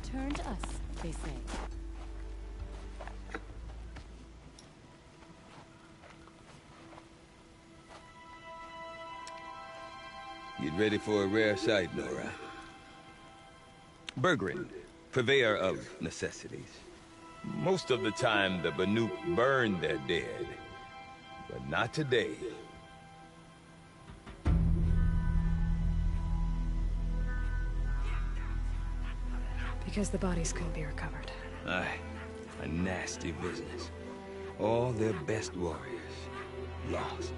return to us, they say. Get ready for a rare sight, Nora. Bergrin, purveyor of necessities. Most of the time, the Banuk burn their dead. But not today. Because the bodies couldn't be recovered. Aye, a nasty business. All their best warriors lost.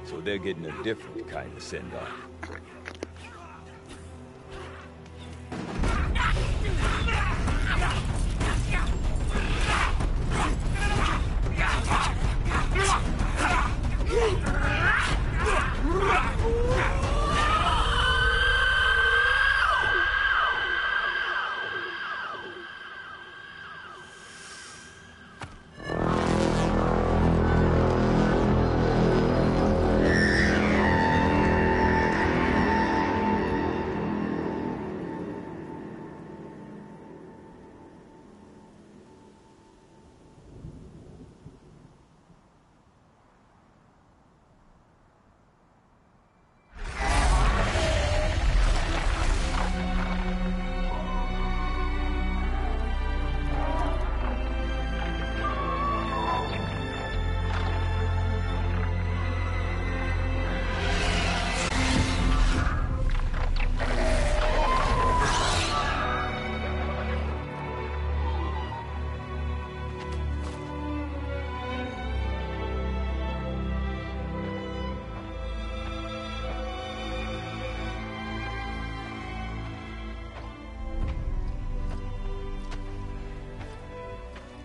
So they're getting a different kind of send-off.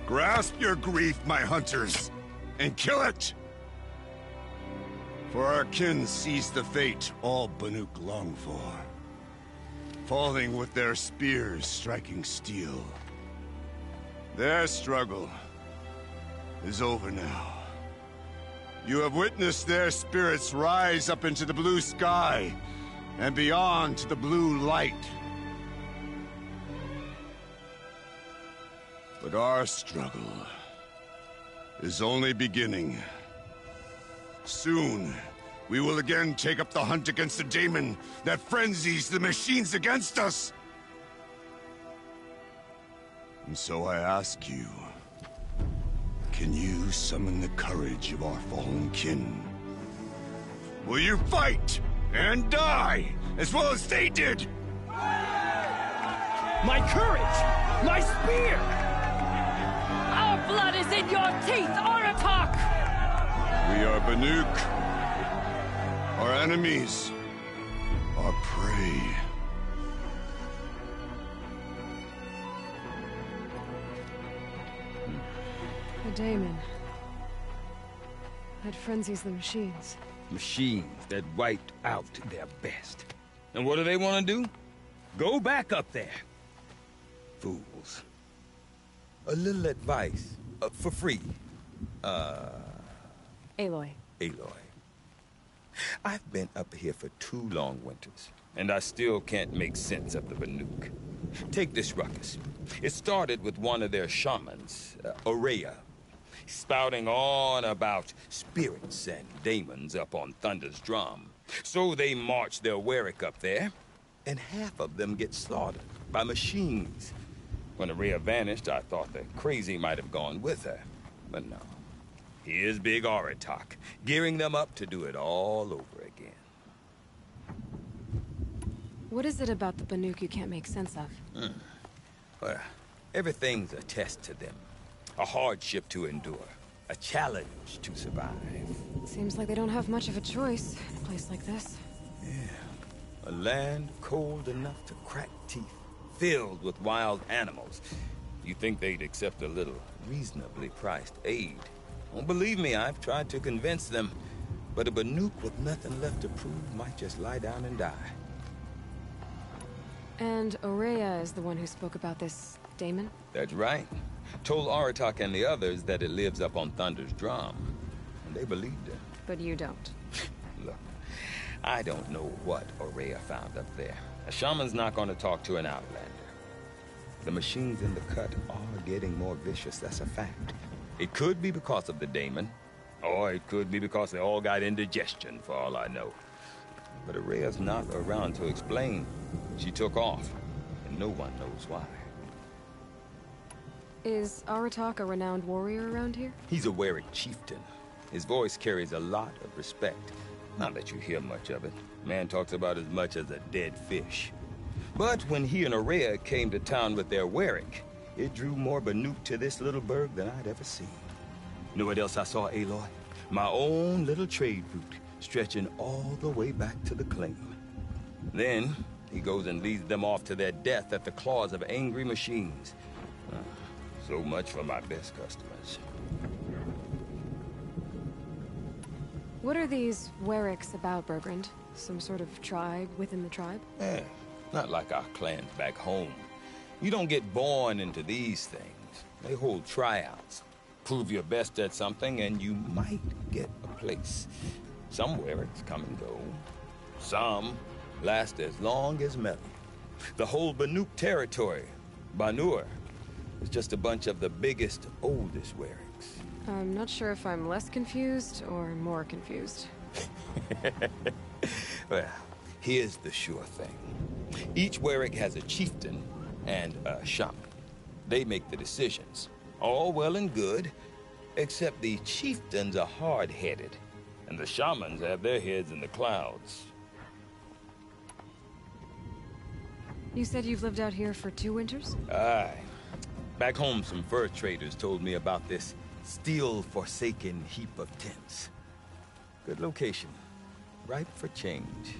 Grasp your grief, my hunters, and kill it! For our kin sees the fate all Banuk long for. Falling with their spears striking steel. Their struggle is over now. You have witnessed their spirits rise up into the blue sky, and beyond to the blue light. But our struggle is only beginning. Soon, we will again take up the hunt against the daemon that frenzies the machines against us. And so I ask you, can you summon the courage of our fallen kin? Will you fight and die as well as they did? My courage! My spear! Our blood is in your teeth, Aratak! We are Banuk. Our enemies are prey. The daemon. That frenzies the machines. Machines that wiped out their best. And what do they want to do? Go back up there. Fools. A little advice, for free. Aloy. Aloy. I've been up here for 2 long winters, and I still can't make sense of the Banuk. Take this ruckus. It started with one of their shamans, Ourea, spouting on about spirits and daemons up on Thunder's drum. So they march their Warwick up there, and half of them get slaughtered by machines. When Ourea vanished, I thought the crazy might have gone with her, but no. Here's Big Aratak, gearing them up to do it all over again. What is it about the Banuk you can't make sense of? Well, everything's a test to them. A hardship to endure. A challenge to survive. Seems like they don't have much of a choice in a place like this. Yeah. A land cold enough to crack teeth. Filled with wild animals. You think they'd accept a little reasonably priced aid? Don't believe me, I've tried to convince them. But a Banuk with nothing left to prove might just lie down and die. And Ourea is the one who spoke about this daemon? That's right. Told Aratak and the others that it lives up on Thunder's drum. And they believed her. But you don't. Look, I don't know what Ourea found up there. A shaman's not going to talk to an outlander. The machines in the cut are getting more vicious, that's a fact. It could be because of the daemon, or it could be because they all got indigestion, for all I know. But Araya's not around to explain. She took off, and no one knows why. Is Aratak a renowned warrior around here? He's a Werik chieftain. His voice carries a lot of respect. Not that you hear much of it. Man talks about as much as a dead fish. But when he and Araya came to town with their Werik, it drew more Banuk to this little burg than I'd ever seen. You know what else I saw, Aloy? My own little trade route, stretching all the way back to the claim. Then, he goes and leads them off to their death at the claws of angry machines. So much for my best customers. What are these Weriks about, Bergrand? Some sort of tribe within the tribe? Eh, not like our clans back home. You don't get born into these things. They hold tryouts. Prove your best at something and you might get a place. Some Weriks come and go. Some last as long as metal. The whole Banuk territory, Banur, is just a bunch of the biggest, oldest Weriks. I'm not sure if I'm less confused or more confused. Well, here's the sure thing. Each Werik has a chieftain and a shaman. They make the decisions. All well and good, except the chieftains are hard-headed, and the shamans have their heads in the clouds. You said you've lived out here for 2 winters? Aye. Back home, some fur traders told me about this steel-forsaken heap of tents. Good location. Ripe for change.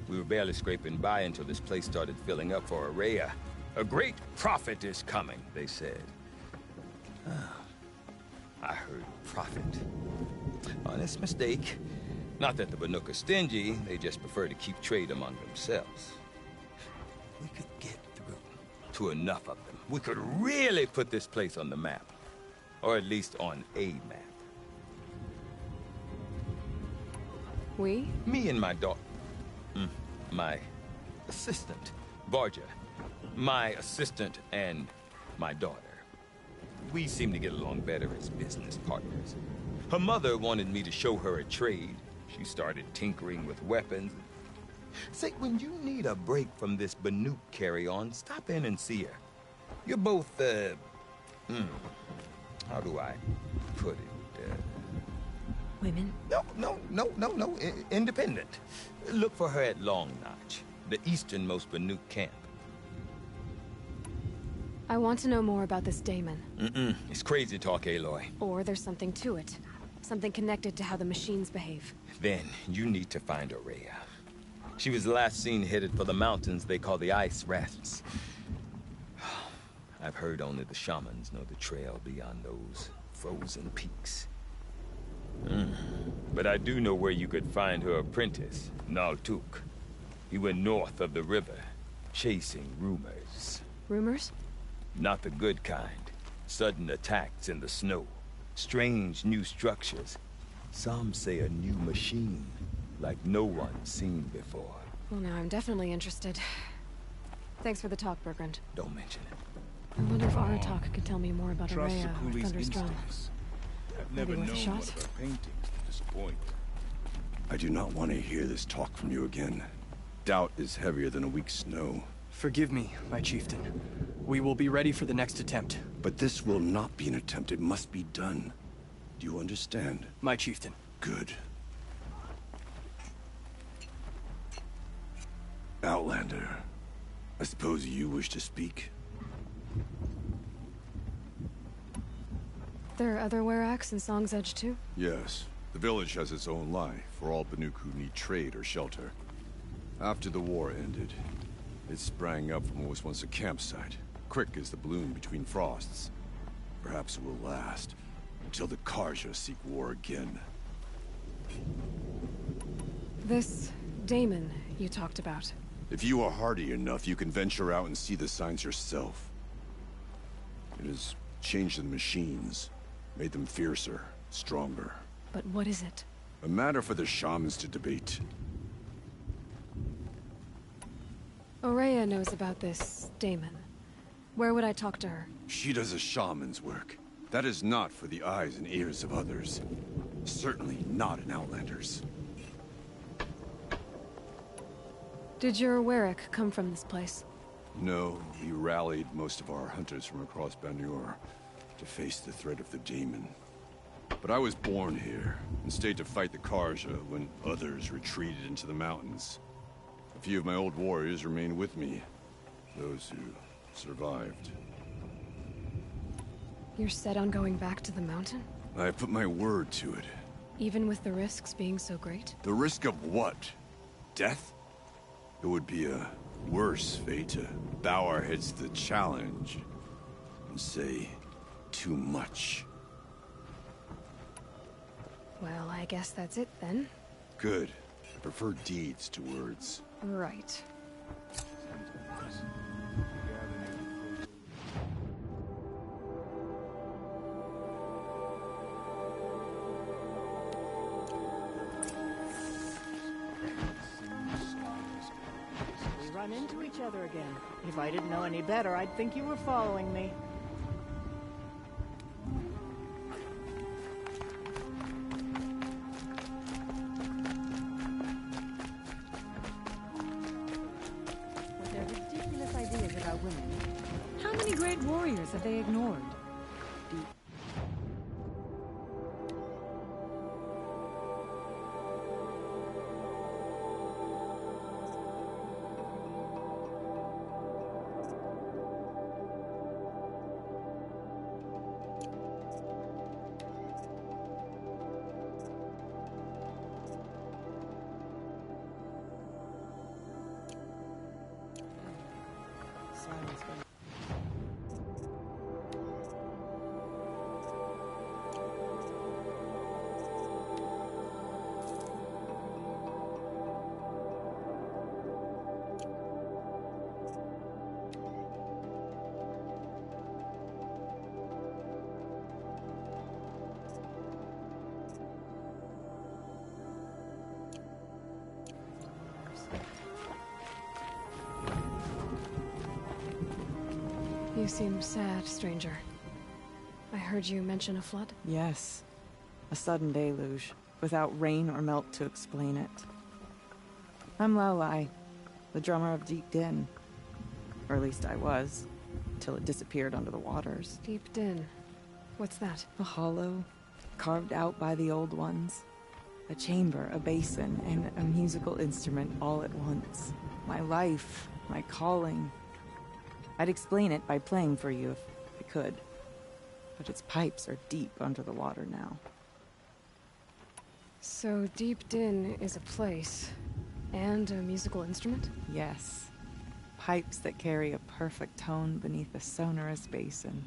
We were barely scraping by until this place started filling up for Araya. A great prophet is coming, they said. I heard prophet. Honest mistake. Not that the Banuk are stingy, they just prefer to keep trade among themselves. We could get through to enough of them. We could really put this place on the map. Or at least on a map. We? Me and my daughter. My assistant, Barja. My assistant and my daughter. We seem to get along better as business partners. Her mother wanted me to show her a trade. She started tinkering with weapons. Say, when you need a break from this Banuk carry-on, stop in and see her. You're both, how do I put it? Women? No. Independent. Look for her at Long Notch, the easternmost Banuk camp. I want to know more about this daemon. It's crazy talk, Aloy. Or there's something to it. Something connected to how the machines behave. Then, you need to find Araya. She was last seen headed for the mountains they call the Ice Rafts. I've heard only the shamans know the trail beyond those frozen peaks. But I do know where you could find her apprentice, Naltuk. He went north of the river, chasing rumors. Rumors? Not the good kind. Sudden attacks in the snow. Strange new structures. Some say a new machine, like no one's seen before. Well, now I'm definitely interested. Thanks for the talk, Bergrand. Don't mention it. I wonder if Aratak can tell me more about Trust Araya the or police Thunderstrong. instincts. I've Maybe never worth a known shot? one of her paintings to disappoint. I do not want to hear this talk from you again. Doubt is heavier than a week's snow. Forgive me, my chieftain. We will be ready for the next attempt. But this will not be an attempt. It must be done. Do you understand? My chieftain. Good. Outlander, I suppose you wish to speak? There are other Weraks in Song's Edge too? Yes. The village has its own life for all Banuk who need trade or shelter. After the war ended, it sprang up from what was once a campsite. Quick as the bloom between frosts. Perhaps it will last until the Karja seek war again. This daemon you talked about. If you are hardy enough, you can venture out and see the signs yourself. It has changed the machines, made them fiercer, stronger. But what is it? A matter for the shamans to debate. Araya knows about this daemon. Where would I talk to her? She does a shaman's work. That is not for the eyes and ears of others. Certainly not an Outlander's. Did your Warwick come from this place? No, we rallied most of our hunters from across Banur to face the threat of the demon. But I was born here and stayed to fight the Karja when others retreated into the mountains. A few of my old warriors remained with me, those who survived. You're set on going back to the mountain? I put my word to it. Even with the risks being so great? The risk of what? Death? It would be a worse fate to bow our heads to the challenge and say too much. Well, I guess that's it then. Good. I prefer deeds to words. Right. We run into each other again. If I didn't know any better, I'd think you were following me. With their ridiculous ideas about women. How many great warriors have they ignored? You seem sad, stranger. I heard you mention a flood. Yes. A sudden deluge, without rain or melt to explain it. I'm Lelai, the drummer of Deep Din. Or at least I was, till it disappeared under the waters. Deep Din. What's that? A hollow, carved out by the old ones. A chamber, a basin, and a musical instrument all at once. My life, my calling. I'd explain it by playing for you if I could. But its pipes are deep under the water now. So Deep Din is a place, and a musical instrument? Yes. Pipes that carry a perfect tone beneath a sonorous basin.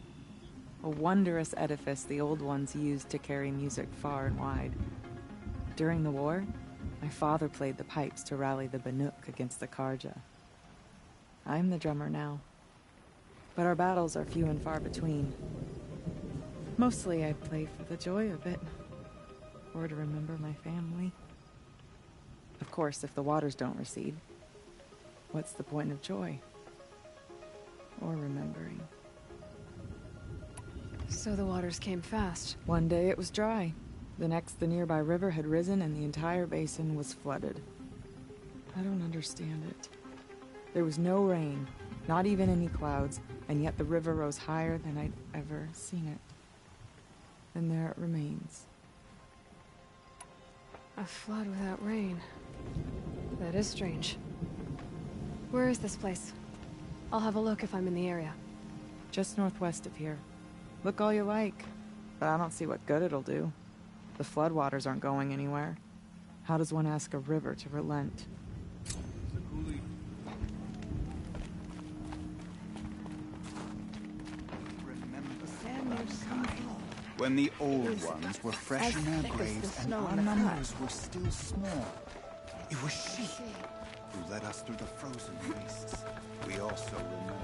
A wondrous edifice the old ones used to carry music far and wide. During the war, my father played the pipes to rally the Banuk against the Karja. I'm the drummer now. But our battles are few and far between. Mostly I play for the joy of it. Or to remember my family. Of course, if the waters don't recede, what's the point of joy? Or remembering? So the waters came fast. One day it was dry. The next, the nearby river had risen and the entire basin was flooded. I don't understand it. There was no rain, not even any clouds, and yet the river rose higher than I'd ever seen it. And there it remains. A flood without rain. That is strange. Where is this place? I'll have a look if I'm in the area. Just northwest of here. Look all you like, but I don't see what good it'll do. The floodwaters aren't going anywhere. How does one ask a river to relent? When the old ones were fresh in their graves and our numbers were still small, it was she who led us through the frozen wastes. We also remember.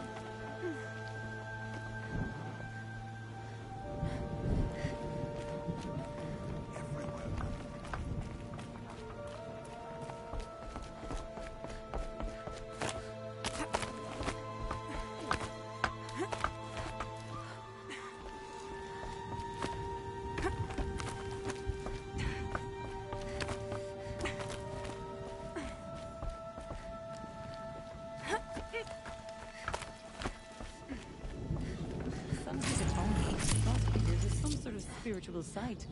unusual sight.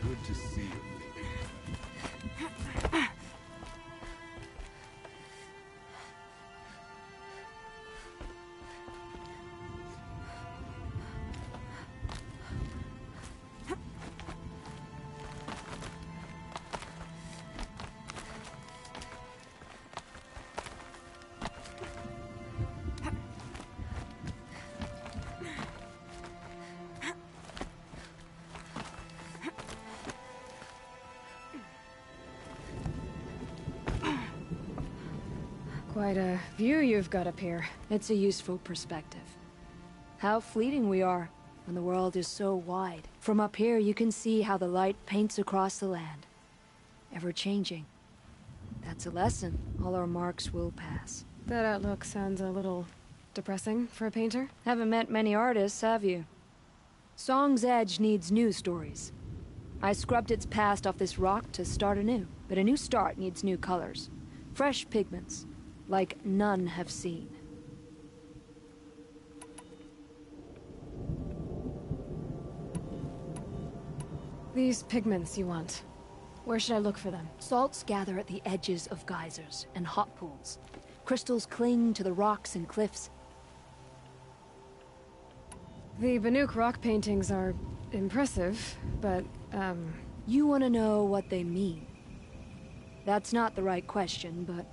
Good to see you. Quite a view you've got up here. It's a useful perspective. How fleeting we are when the world is so wide. From up here, you can see how the light paints across the land. Ever changing. That's a lesson. All our marks will pass. That outlook sounds a little depressing for a painter. Haven't met many artists, have you? Song's Edge needs new stories. I scrubbed its past off this rock to start anew. But a new start needs new colors. Fresh pigments. Like none have seen. These pigments you want. Where should I look for them? Salts gather at the edges of geysers and hot pools. Crystals cling to the rocks and cliffs. The Banuk rock paintings are impressive, but, You want to know what they mean. That's not the right question, but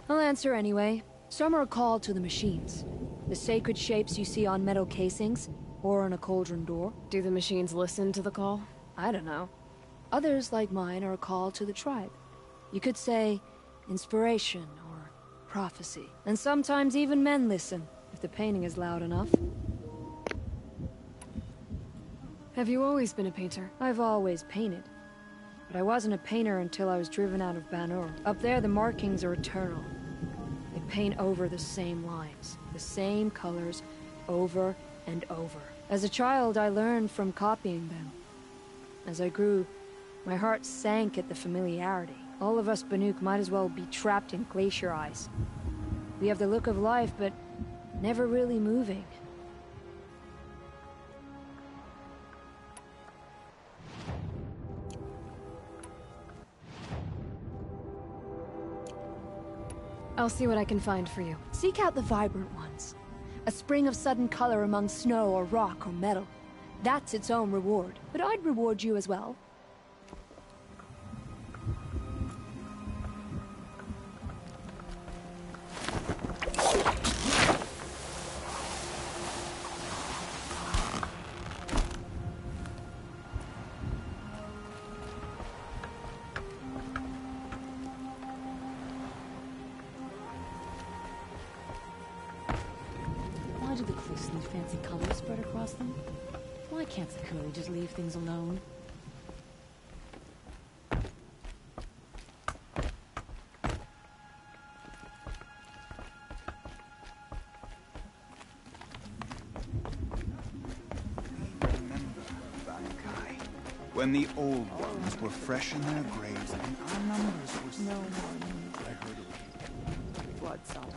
I'll answer anyway. Some are called to the machines. The sacred shapes you see on metal casings, or on a cauldron door. Do the machines listen to the call? I don't know. Others, like mine, are called to the tribe. You could say inspiration or prophecy. And sometimes even men listen, if the painting is loud enough. Have you always been a painter? I've always painted. But I wasn't a painter until I was driven out of Banur. Up there, the markings are eternal. They paint over the same lines, the same colors, over and over. As a child, I learned from copying them. As I grew, my heart sank at the familiarity. All of us Banuk might as well be trapped in glacier ice. We have the look of life, but never really moving. I'll see what I can find for you. Seek out the vibrant ones. A spring of sudden color among snow or rock or metal. That's its own reward. But I'd reward you as well. Why do the cliffs need fancy colors spread across them? Why can't the Curly just leave things alone? Remember, Bankai, when the old ones were fresh in their graves and our numbers were still... No more need. I heard of Blood salt out.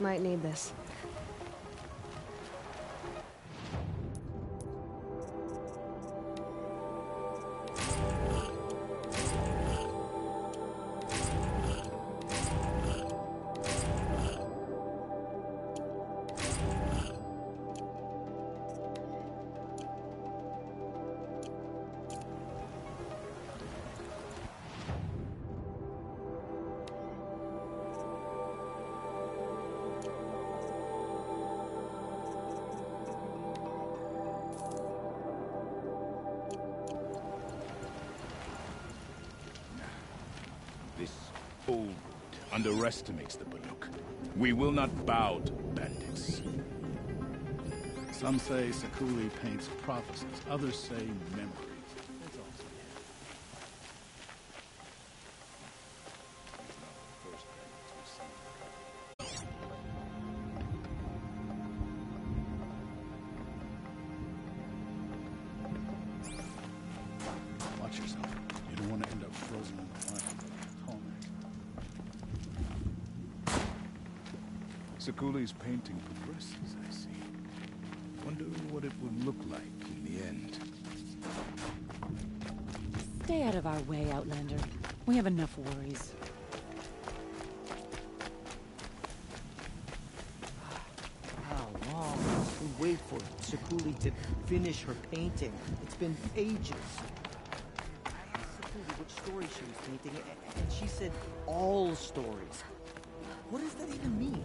Might need this. This old wood underestimates the Banuk. We will not bow to bandits. Some say Sekuli paints prophecies, others say memories. That's all. Watch yourself. You don't want to end up frozen in the line. Sekuli's painting progresses, I see. Wonder what it would look like in the end. Stay out of our way, Outlander. We have enough worries. How long must we wait for Sekuli to finish her painting? It's been ages. I asked Sekuli which story she was painting, and she said all stories. What does that even mean?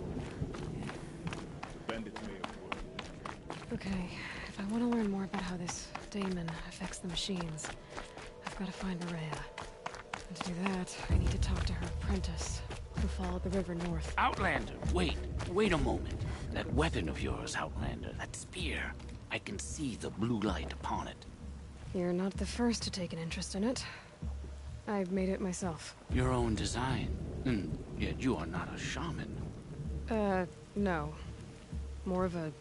Okay, if I want to learn more about how this daemon affects the machines, I've got to find Rhea. And to do that, I need to talk to her apprentice, who followed the river north. Outlander, wait a moment. That weapon of yours, Outlander, that spear. I can see the blue light upon it. You're not the first to take an interest in it. I made it myself. Your own design. Yet you are not a shaman. No. More of a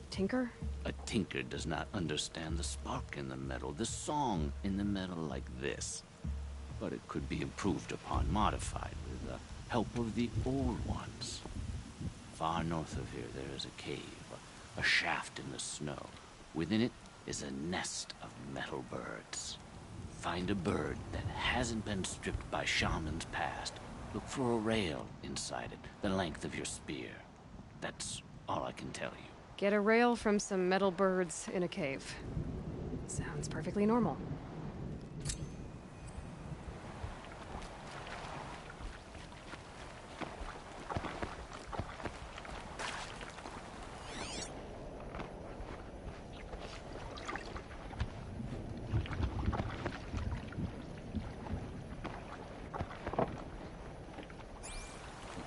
tinker? A tinker does not understand the spark in the metal, the song in the metal like this. But it could be improved upon, modified with the help of the old ones. Far north of here there is a cave, a shaft in the snow. Within it is a nest of metal birds. Find a bird that hasn't been stripped by shamans past. Look for a rail inside it, the length of your spear. That's all I can tell you. Get a rail from some metal birds in a cave. Sounds perfectly normal.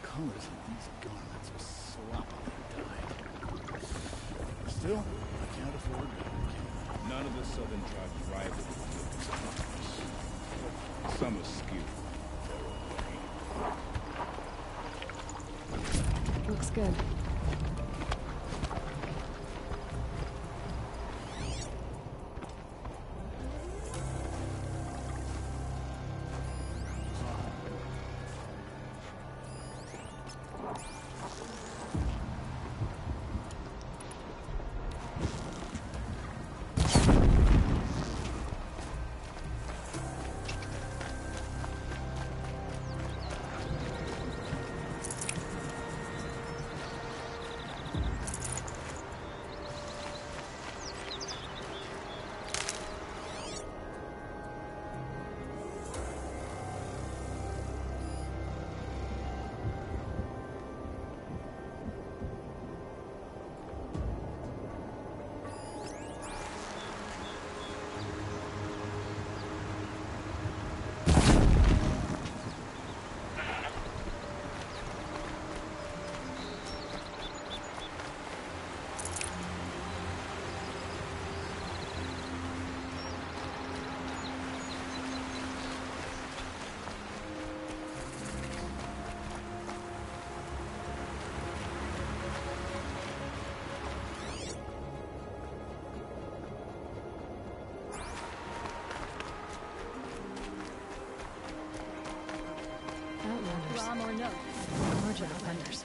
Colors of these garments are sloppily dyed. Still, I can't afford it. None of the southern tribes rival the colors. Some are skewed. Looks good. Rom or no? Large outlanders.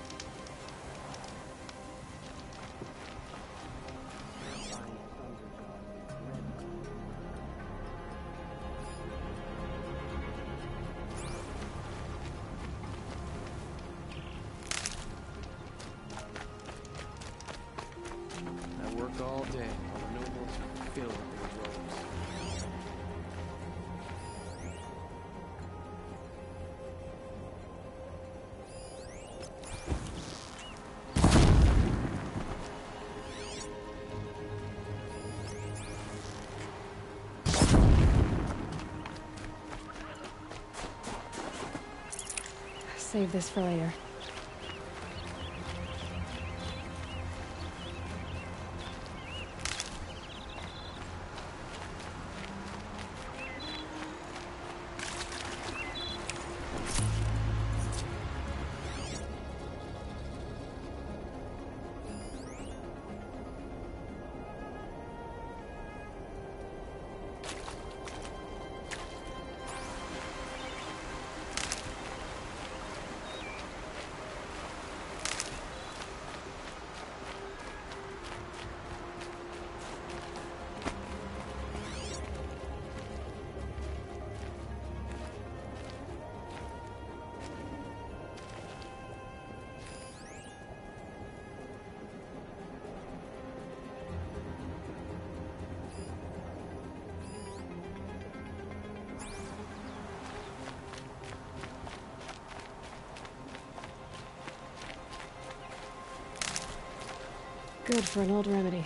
I work all day while the nobles fill up their robes. Save this for later. Good for an old remedy.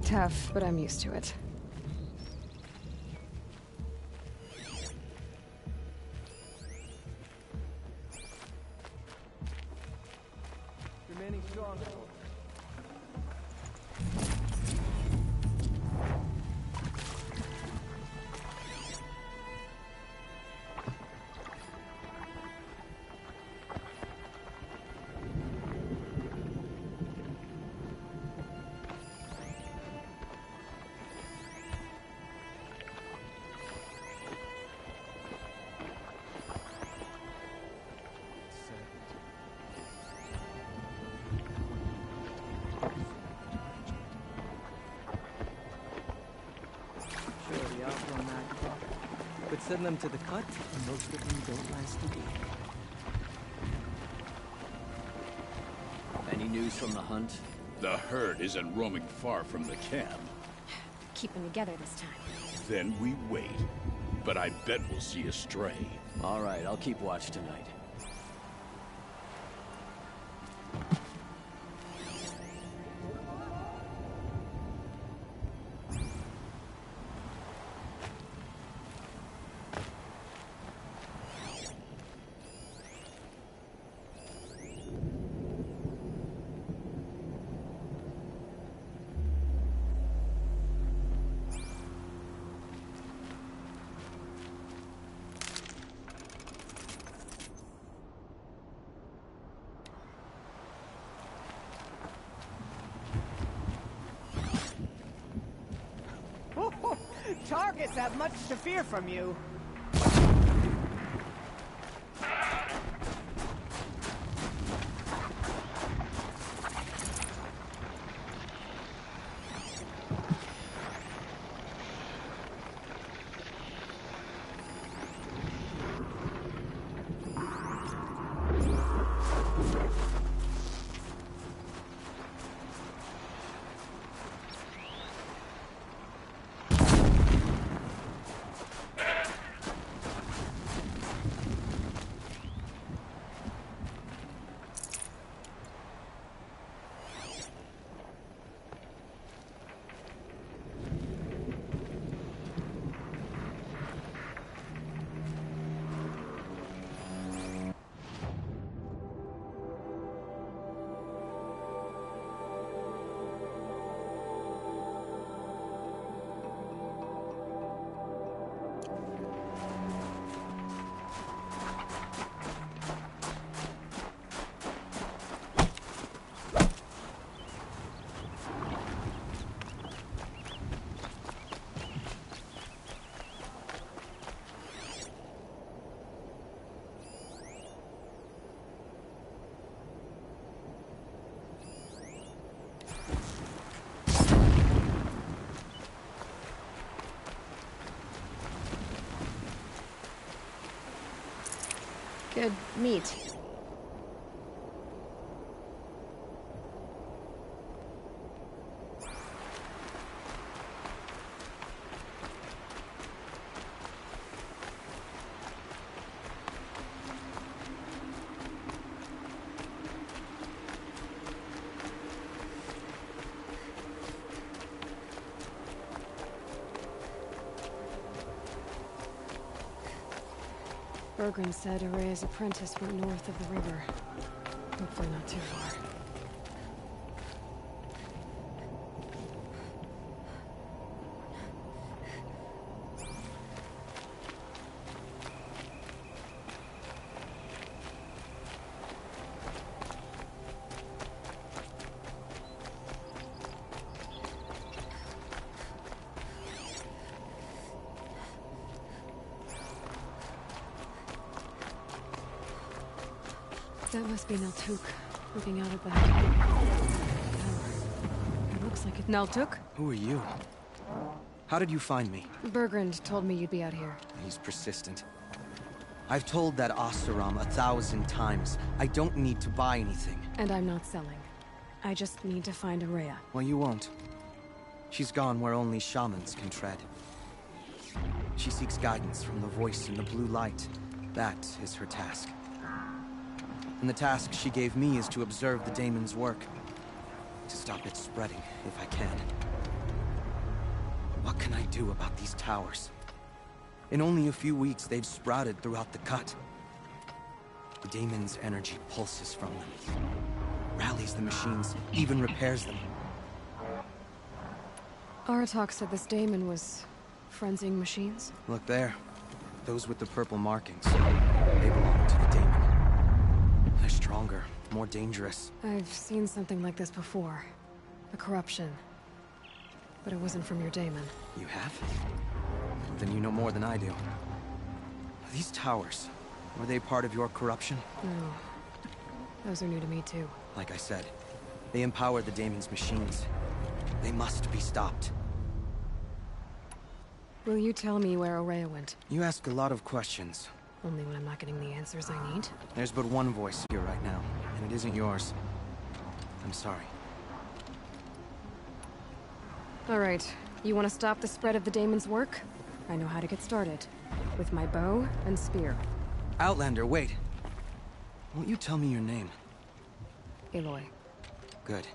Tough, but I'm used to it. Remaining strong. But send them to the cut, and most of them don't last a week. Any news from the hunt? The herd isn't roaming far from the camp. Keeping together this time. Then we wait. But I bet we'll see a stray. All right, I'll keep watch tonight. Targets have much to fear from you. Good meat. Bergren said Araya's apprentice went north of the river. Hopefully not too far. That must be Naltuk, looking out at that tower. It looks like it. Naltuk? Who are you? How did you find me? Bergrand told me you'd be out here. He's persistent. I've told that Oseram 1,000 times. I don't need to buy anything. And I'm not selling. I just need to find Araya. Well, you won't. She's gone where only shamans can tread. She seeks guidance from the voice in the blue light. That is her task. And the task she gave me is to observe the daemon's work. To stop it spreading, if I can. What can I do about these towers? In only a few weeks, they've sprouted throughout the cut. The daemon's energy pulses from them. Rallies the machines, even repairs them. Aratak said this daemon was frenzying machines. Look there. Those with the purple markings. They belong to the daemon. They're stronger, more dangerous. I've seen something like this before. The corruption. But it wasn't from your daemon. You have? Then you know more than I do. These towers, were they part of your corruption? No. Those are new to me too. Like I said, they empower the daemon's machines. They must be stopped. Will you tell me where Araya went? You ask a lot of questions. Only when I'm not getting the answers I need. There's but one voice here right now, and it isn't yours. I'm sorry. All right. You want to stop the spread of the daemon's work? I know how to get started. With my bow and spear. Outlander, wait. Won't you tell me your name? Aloy. Good.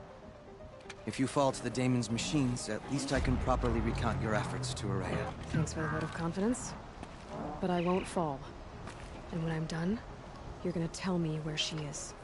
If you fall to the daemon's machines, at least I can properly recount your efforts to Araya. Thanks for the vote of confidence. But I won't fall. And when I'm done, you're gonna tell me where she is.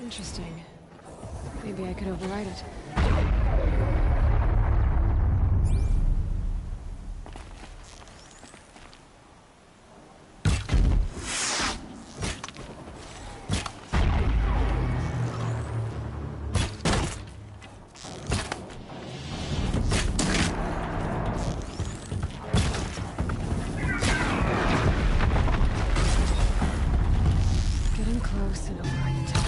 Interesting. Maybe I could override it. Getting close and override the tower.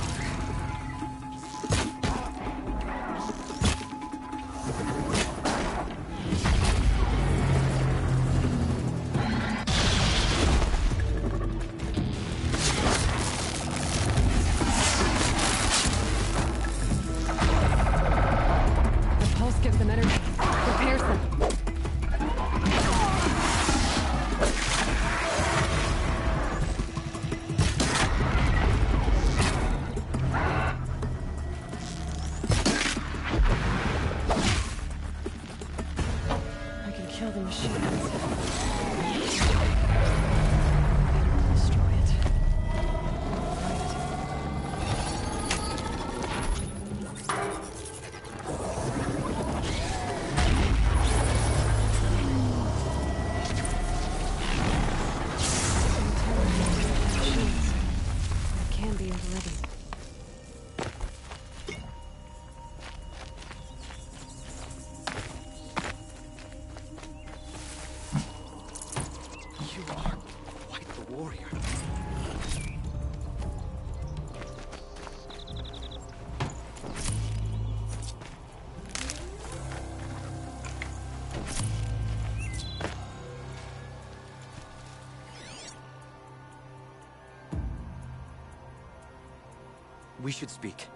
We should speak.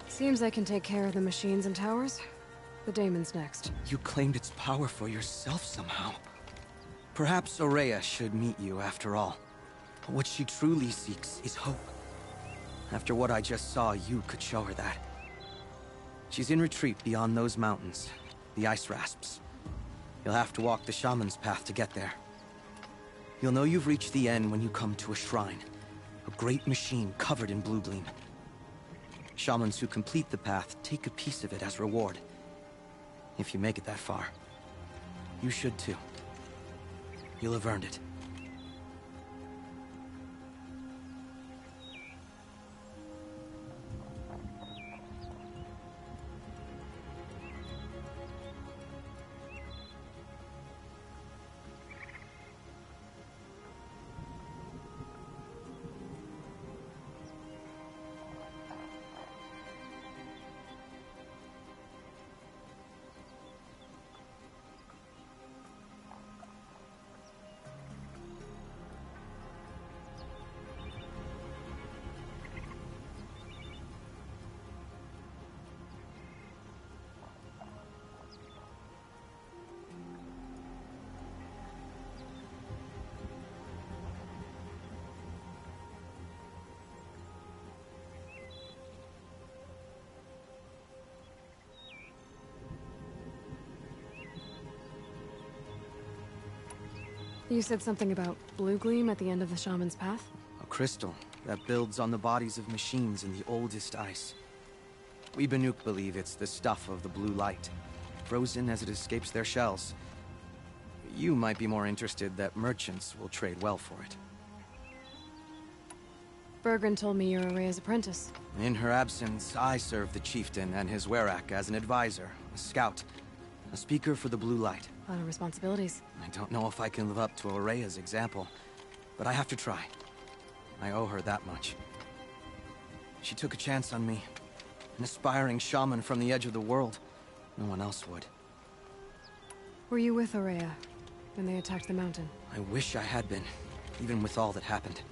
Seems I can take care of the machines and towers. The daemon's next. You claimed its power for yourself somehow. Perhaps Ourea should meet you after all. But what she truly seeks is hope. After what I just saw, you could show her that. She's in retreat beyond those mountains, the Ice Rasps. You'll have to walk the Shaman's path to get there. You'll know you've reached the end when you come to a shrine. A great machine covered in blue gleam. Shamans who complete the path take a piece of it as reward. If you make it that far, you should too. You'll have earned it. You said something about blue gleam at the end of the Shaman's path? A crystal that builds on the bodies of machines in the oldest ice. We Banuk believe it's the stuff of the blue light, frozen as it escapes their shells. You might be more interested that merchants will trade well for it. Bergren told me you're Ourea's apprentice. In her absence, I serve the chieftain and his werak as an advisor, a scout, a speaker for the blue light. A lot of responsibilities. I don't know if I can live up to Ourea's example, but I have to try. I owe her that much. She took a chance on me. An aspiring shaman from the edge of the world. No one else would. Were you with Ourea when they attacked the mountain? I wish I had been, even with all that happened.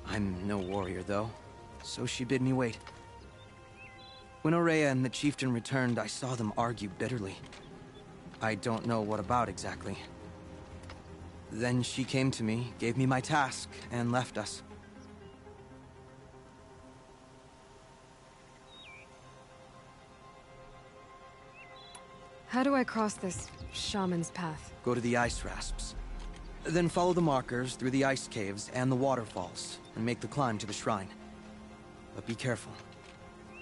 I'm no warrior, though, so she bid me wait. When Ourea and the chieftain returned, I saw them argue bitterly. I don't know what about exactly. Then she came to me, gave me my task, and left us. How do I cross this shaman's path? Go to the Ice Rasps. Then follow the markers through the ice caves and the waterfalls, and make the climb to the shrine. But be careful.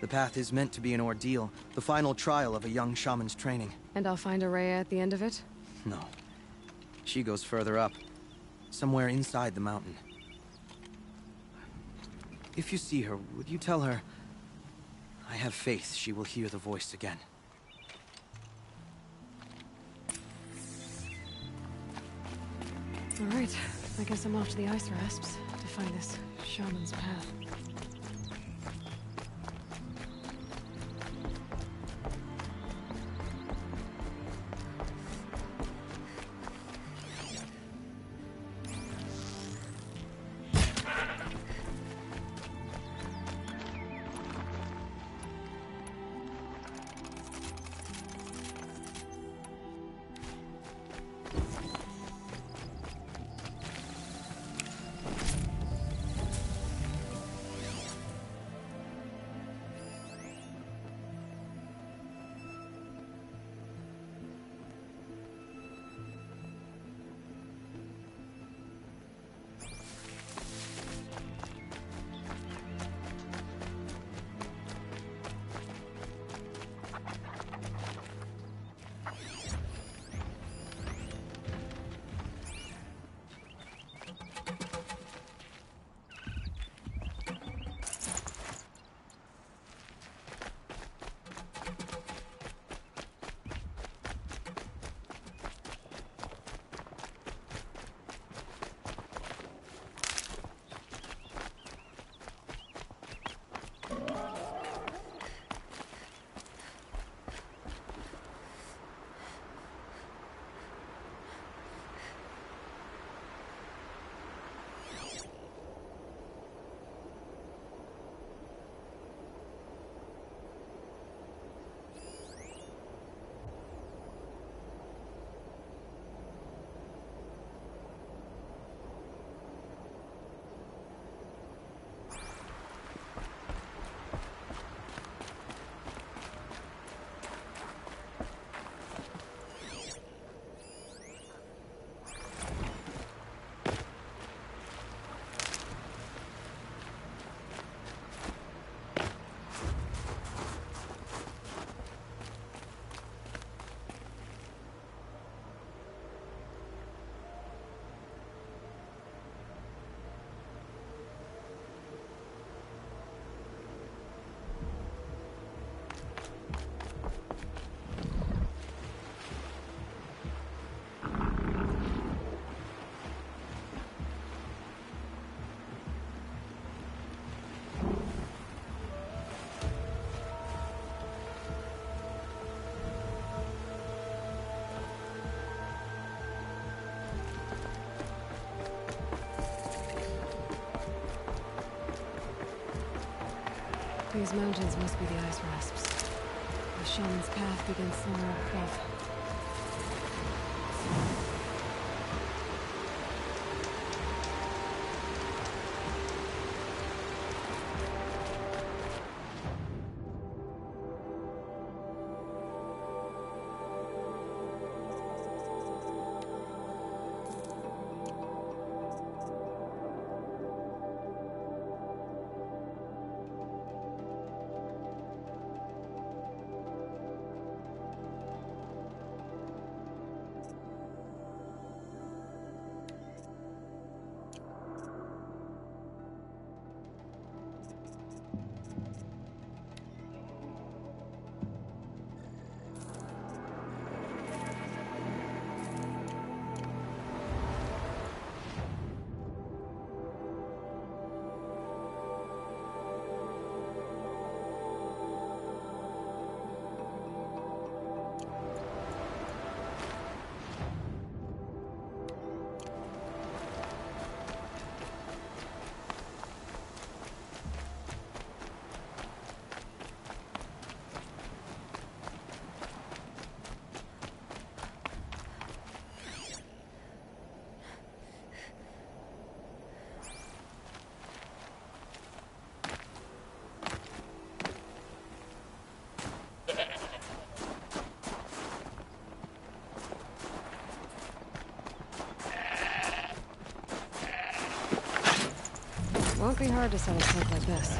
The path is meant to be an ordeal, the final trial of a young shaman's training. And I'll find Ourea at the end of it? No. She goes further up, somewhere inside the mountain. If you see her, would you tell her, I have faith she will hear the voice again. All right, I guess I'm off to the Ice Rasps to find this shaman's path. These mountains must be the ice rasps. The shaman's path begins somewhere up above. Won't be hard to set a scent like this.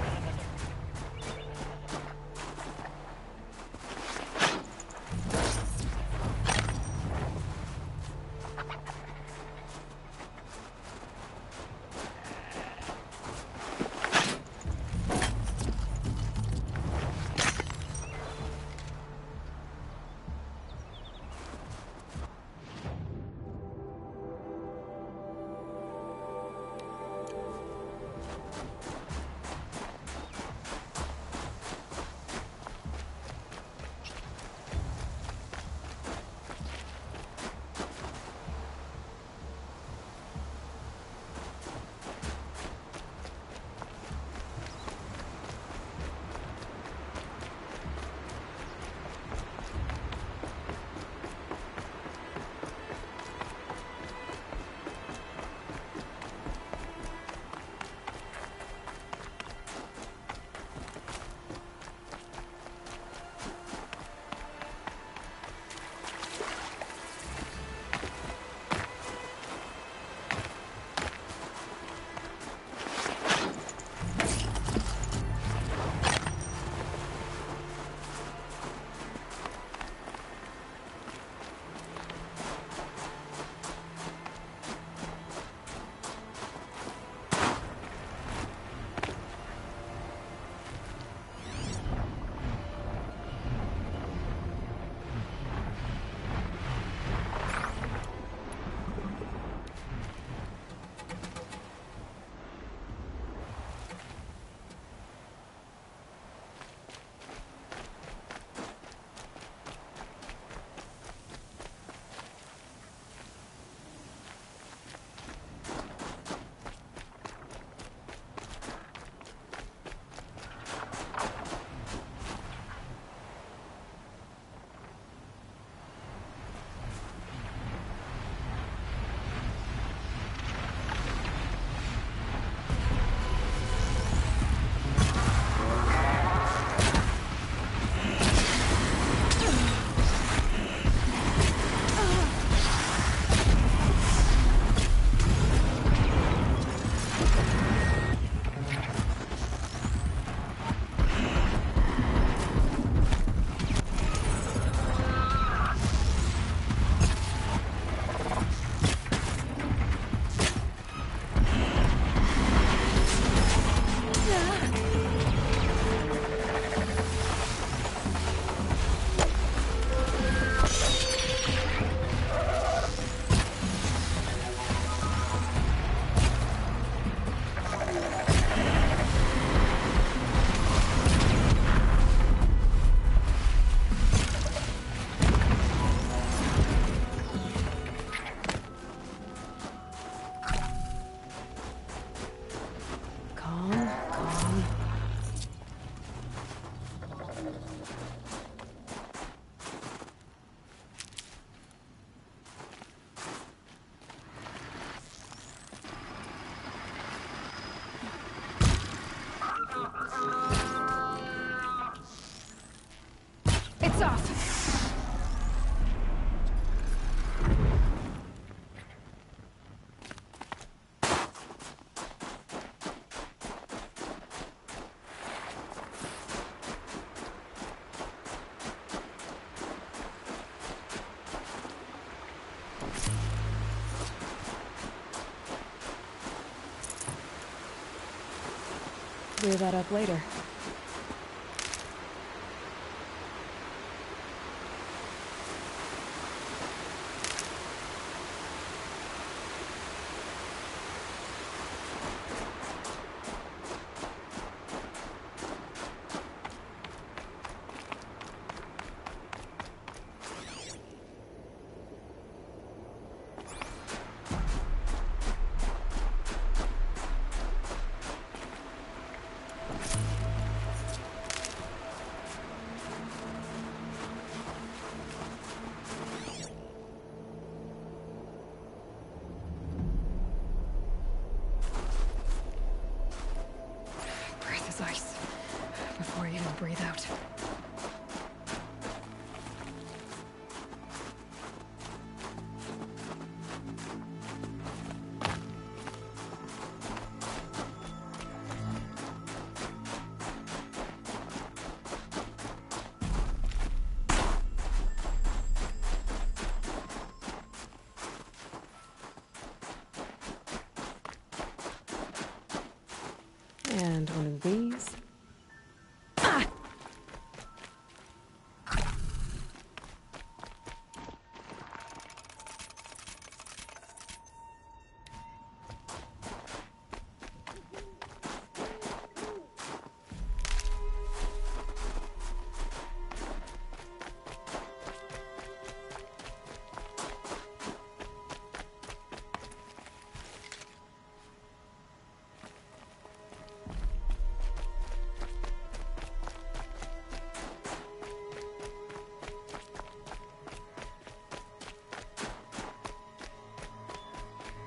stuff! Clear that up later. Ice before you even breathe out. And one of these. Ah!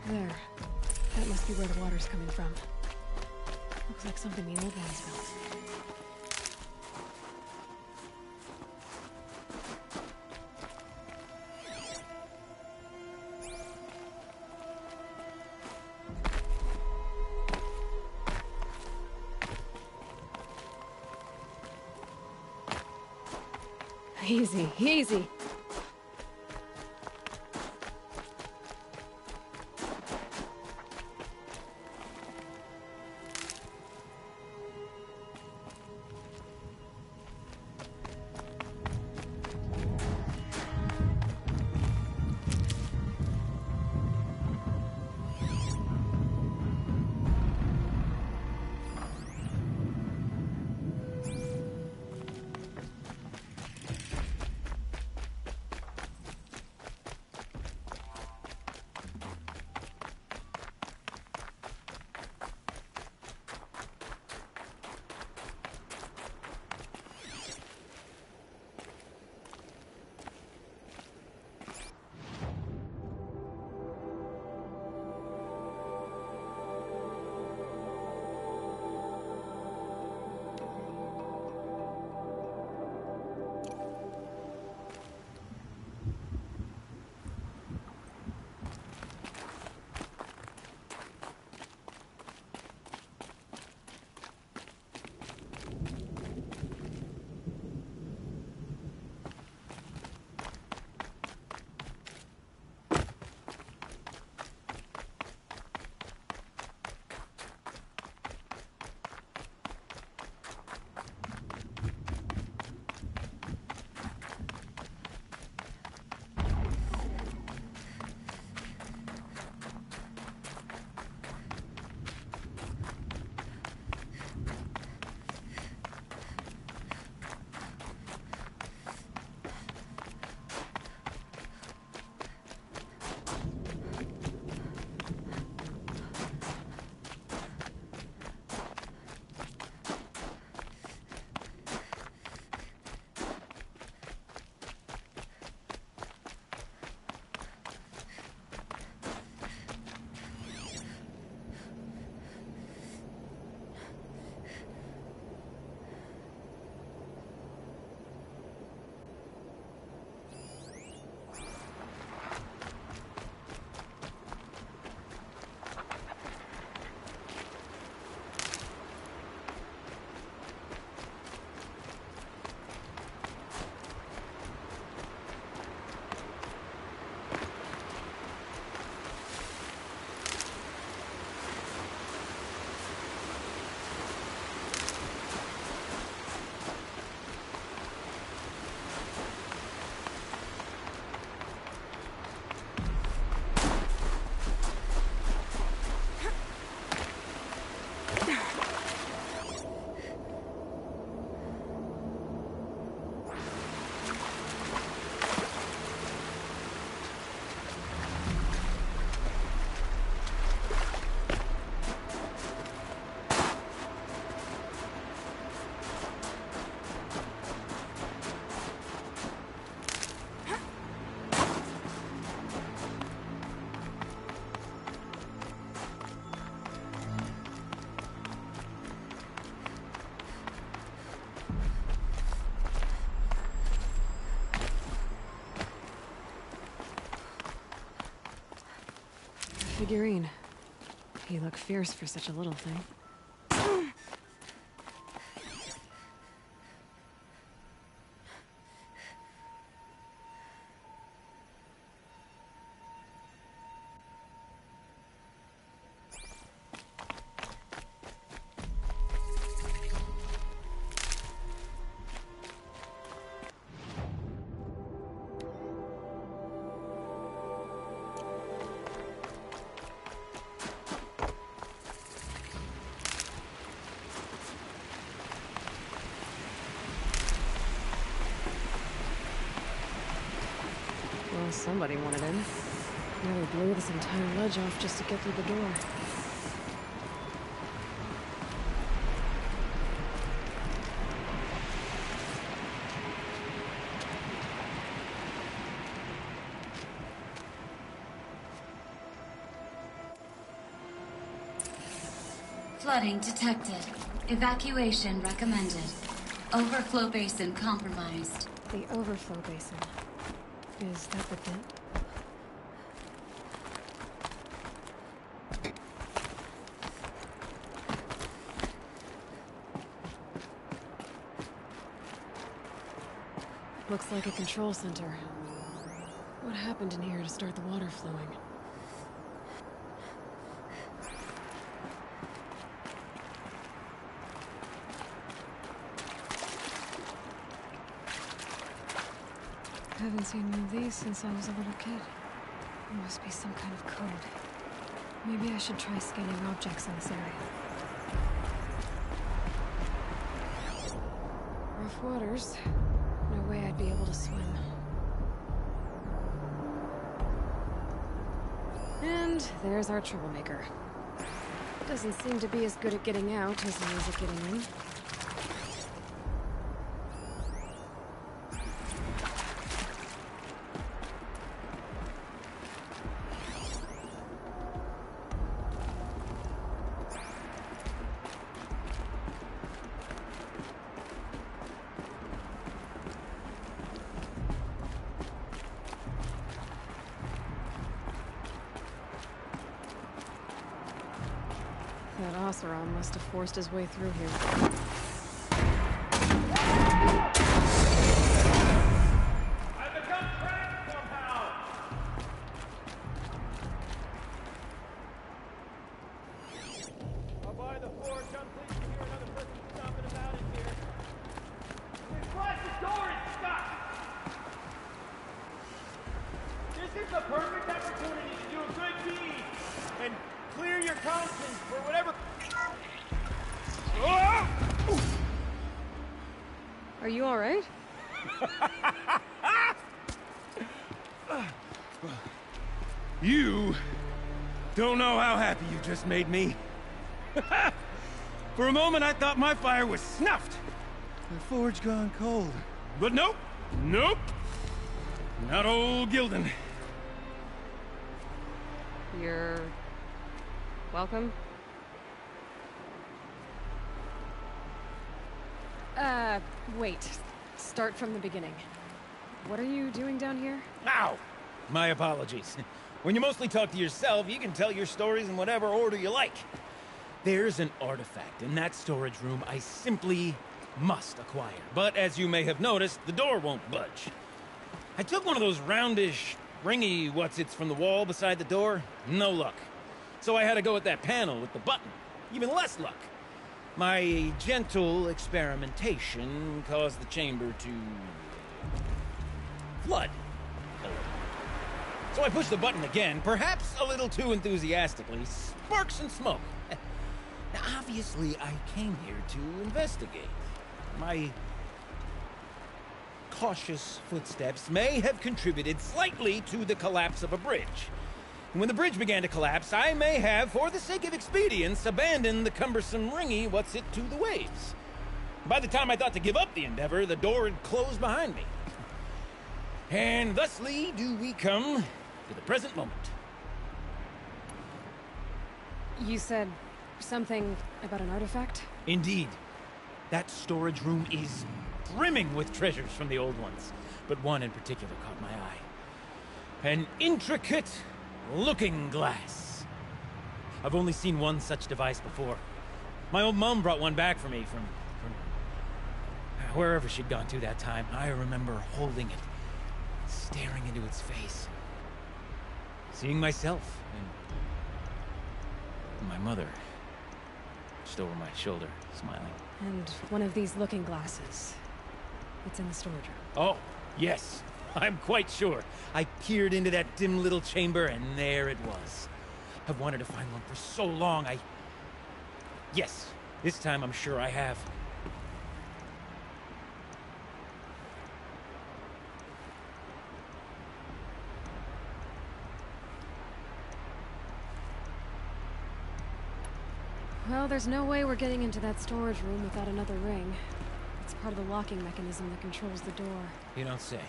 There. That must be where the water's coming from. Looks like something the old ones built. Easy, easy. figurine. He looked fierce for such a little thing. Well, somebody wanted in. Nearly blew this entire ledge off just to get through the door. Flooding detected. Evacuation recommended. Overflow basin compromised. The overflow basin. Is that the dent? Looks like a control center. What happened in here to start the water flowing? Haven't seen one of these since I was a little kid. There must be some kind of code. Maybe I should try scanning objects in this area. Rough waters. No way I'd be able to swim. And there's our troublemaker. Doesn't seem to be as good at getting out as he is at getting in. That Oseram must have forced his way through here. Are you all right? You don't know how happy you just made me. For a moment, I thought my fire was snuffed. The forge gone cold. But nope, nope. Not old Gildan. You're welcome. Wait. Start from the beginning. What are you doing down here? Ow! My apologies. When you mostly talk to yourself, you can tell your stories in whatever order you like. There's an artifact in that storage room I simply must acquire. But as you may have noticed, the door won't budge. I took one of those roundish, ringy what's-its from the wall beside the door. No luck. So I had to go with that panel with the button. Even less luck. My gentle experimentation caused the chamber to flood. So I pushed the button again, perhaps a little too enthusiastically. Sparks and smoke. Now, obviously, I came here to investigate. My cautious footsteps may have contributed slightly to the collapse of a bridge. And when the bridge began to collapse, I may have, for the sake of expedience, abandoned the cumbersome ringy what's-it to the waves. By the time I thought to give up the endeavor, the door had closed behind me. And thusly do we come to the present moment. You said something about an artifact? Indeed. That storage room is brimming with treasures from the old ones, but one in particular caught my eye. An intricate looking glass. I've only seen one such device before. My old mom brought one back for me from wherever she'd gone to that time. I remember holding it, staring into its face, seeing myself and my mother just over my shoulder, smiling. And one of these looking glasses. It's in the storage room. Oh, yes. I'm quite sure. I peered into that dim little chamber, and there it was. I've wanted to find one for so long, Yes, this time I'm sure I have. Well, there's no way we're getting into that storage room without another ring. It's part of the locking mechanism that controls the door. You don't say.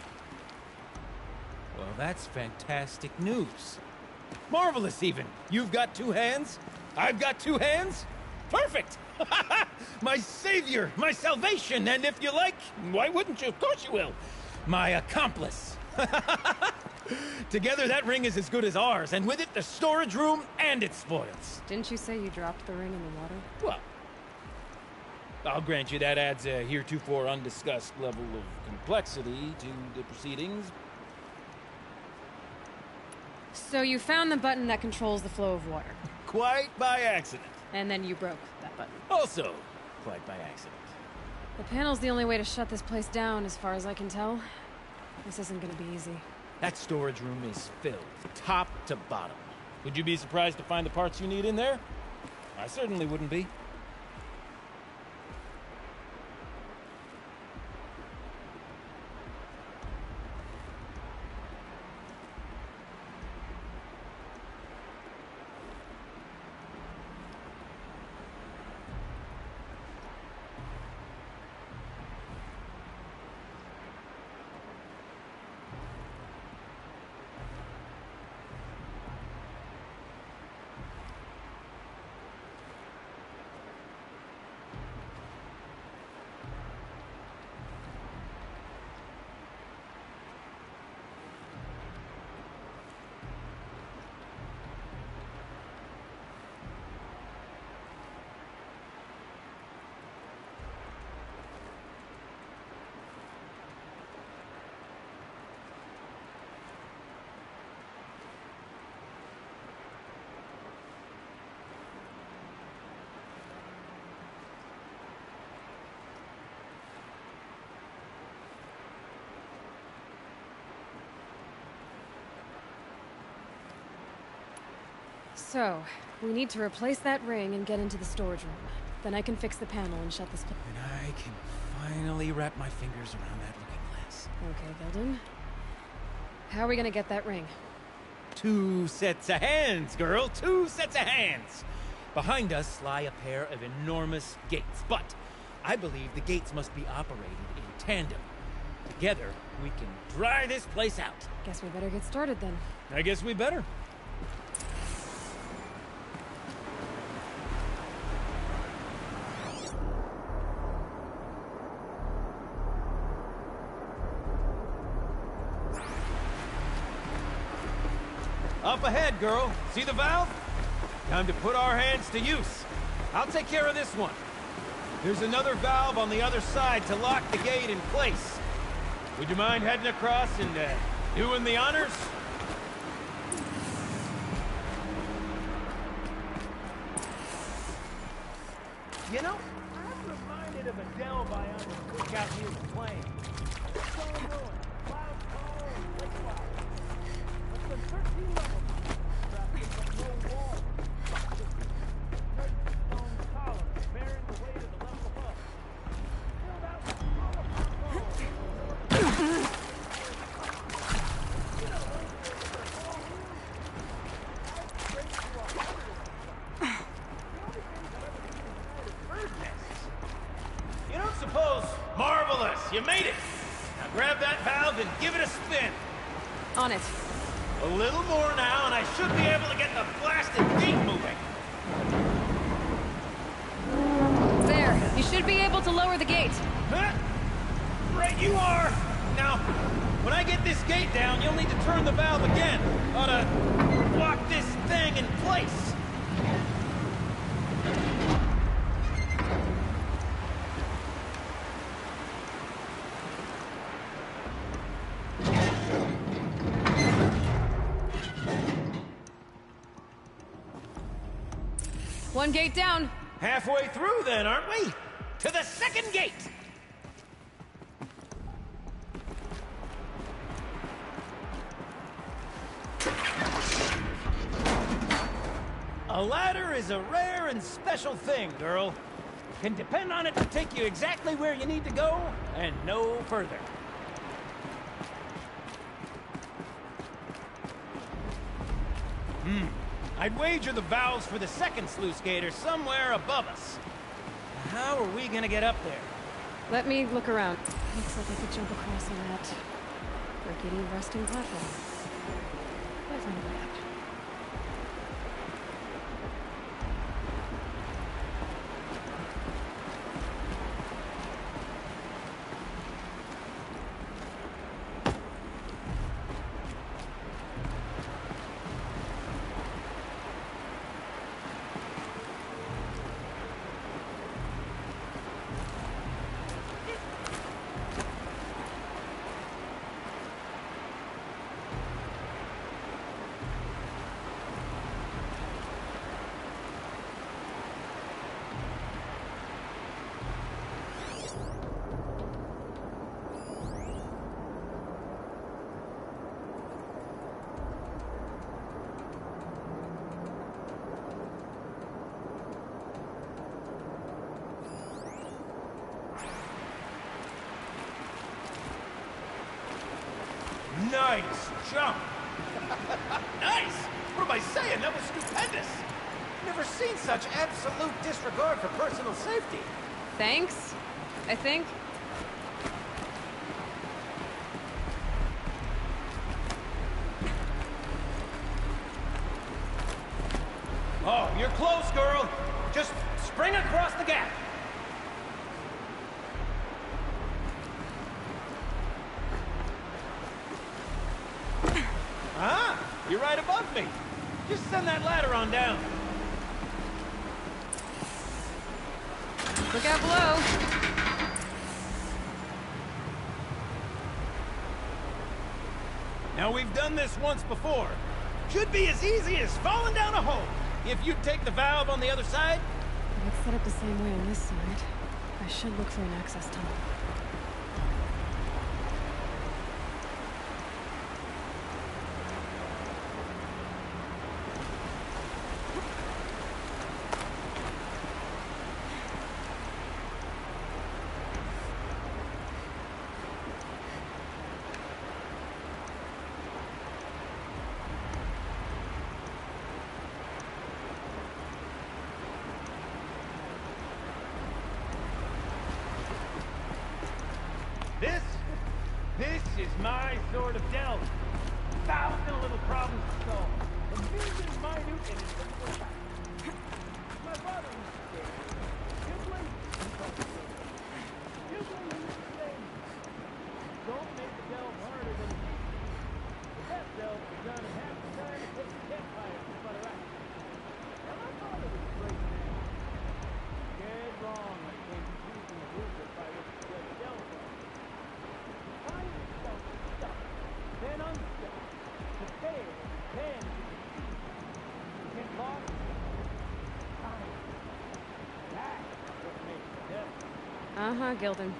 Well, that's fantastic news. Marvelous, even. You've got two hands. I've got two hands. Perfect! My savior, my salvation, and if you like, why wouldn't you? Of course you will. My accomplice. Together, that ring is as good as ours, and with it, the storage room and its spoils. Didn't you say you dropped the ring in the water? Well, I'll grant you that adds a heretofore undiscussed level of complexity to the proceedings. So you found the button that controls the flow of water. Quite by accident. And then you broke that button. Also, quite by accident. The panel's the only way to shut this place down, as far as I can tell. This isn't gonna be easy. That storage room is filled, top to bottom. Would you be surprised to find the parts you need in there? I certainly wouldn't be. So, we need to replace that ring and get into the storage room. Then I can fix the panel and shut this place. And I can finally wrap my fingers around that looking glass. Okay, Gilden. How are we gonna get that ring? 2 sets of hands, girl! 2 sets of hands! Behind us lie a pair of enormous gates, but I believe the gates must be operated in tandem. Together, we can dry this place out. Guess we better get started then. I guess we better. Up ahead, girl. See the valve? Time to put our hands to use. I'll take care of this one. There's another valve on the other side to lock the gate in place. Would you mind heading across and doing the honors? You know, I'm reminded of Adele by Cookout Music playing. It's all ruined. Cloud cold, brick wire. It's been 13 levels. Trapped in no wall. Dirt stone columns bearing the weight of the level above. Filled out with You don't suppose... Marvelous! You made it! Now grab that valve and give it a spin. On it. A little more now, and I should be able to get the blasted gate moving. There. You should be able to lower the gate. Huh? Right you are! Now, when I get this gate down, you'll need to turn the valve again. Ought to lock this thing in place. One gate down. Halfway through then, aren't we? To the second gate! A ladder is a rare and special thing, girl. Can depend on it to take you exactly where you need to go, and no further. I'd wager the valves for the second sluice gate are somewhere above us. How are we gonna get up there? Let me look around. Looks like I could jump across on that rickety resting platform. There's no way out. Nice jump! Nice! What am I saying? That was stupendous! Never seen such absolute disregard for personal safety. Thanks, I think. Oh, you're close, girl. Just spring across the gap. Ah, you're right above me. Just send that ladder on down. Look out below. Now, we've done this once before. Should be as easy as falling down a hole. If you take the valve on the other side. If it's set up the same way on this side, I should look for an access tunnel. This is my sort of delve. 1,000 little problems to solve. A million minute and invisible facts. My father used to say, Kibble used to say, don't make the delve harder than it is. The best delve is done in half the time it takes a campfire to sputter out. Now my father was a great man. Dead wrong when it came to choosing the blueprint by which to build a delve. Find yourself stuck, then unstuck. To fail, then to succeed. Get lost, find. That's what makes the devil. Uh-huh, Gildan.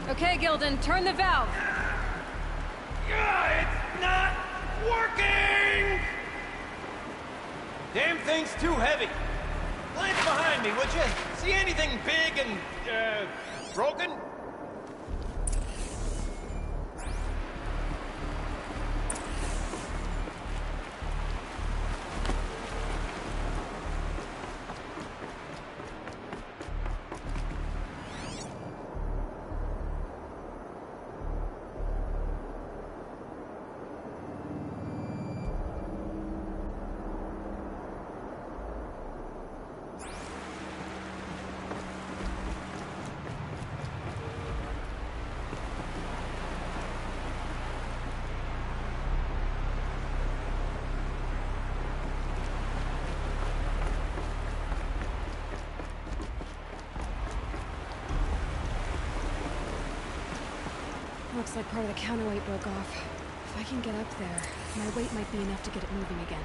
Okay, Gildan, turn the valve. It's not working! Damn thing's too heavy. Glance behind me, would you? See anything big and, broken? Looks like part of the counterweight broke off. If I can get up there, my weight might be enough to get it moving again.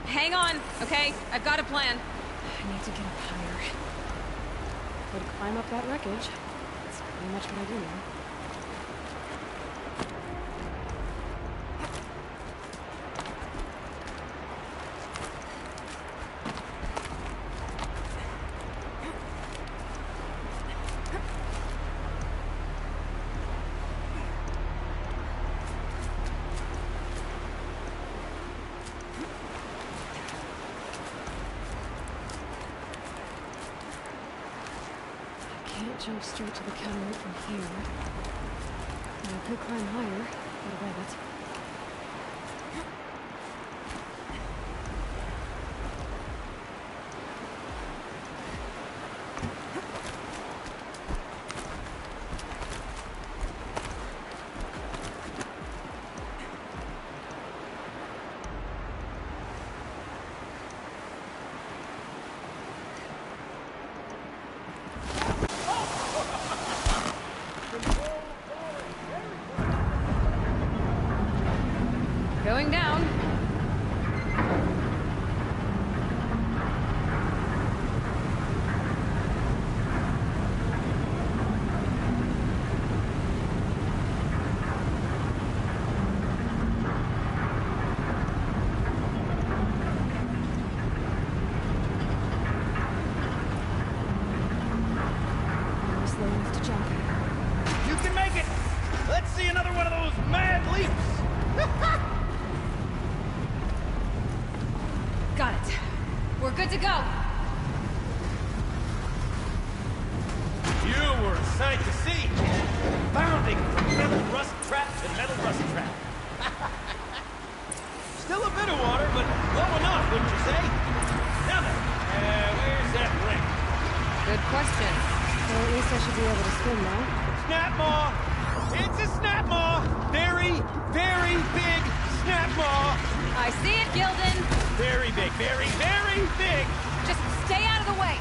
Hang on, okay? I've got a plan. I need to get up higher. Could climb up that wreckage. That's pretty much what I do now. Jump straight to the counter from here. And I could climb higher, get away with it. Going down. Slow enough to jump. You can make it! Let's see another one of those mad leaps! Got it. We're good to go. You were a sight to see. Bounding from metal rust trap to metal rust trap. Still a bit of water, but low enough, wouldn't you say? Now then, where's that ring? Good question. Well, at least I should be able to swim now. Snap maw! It's a snap maw! Very, very big snap maw! I see it, Gildan. Very big, very, very big! Just stay out of the way.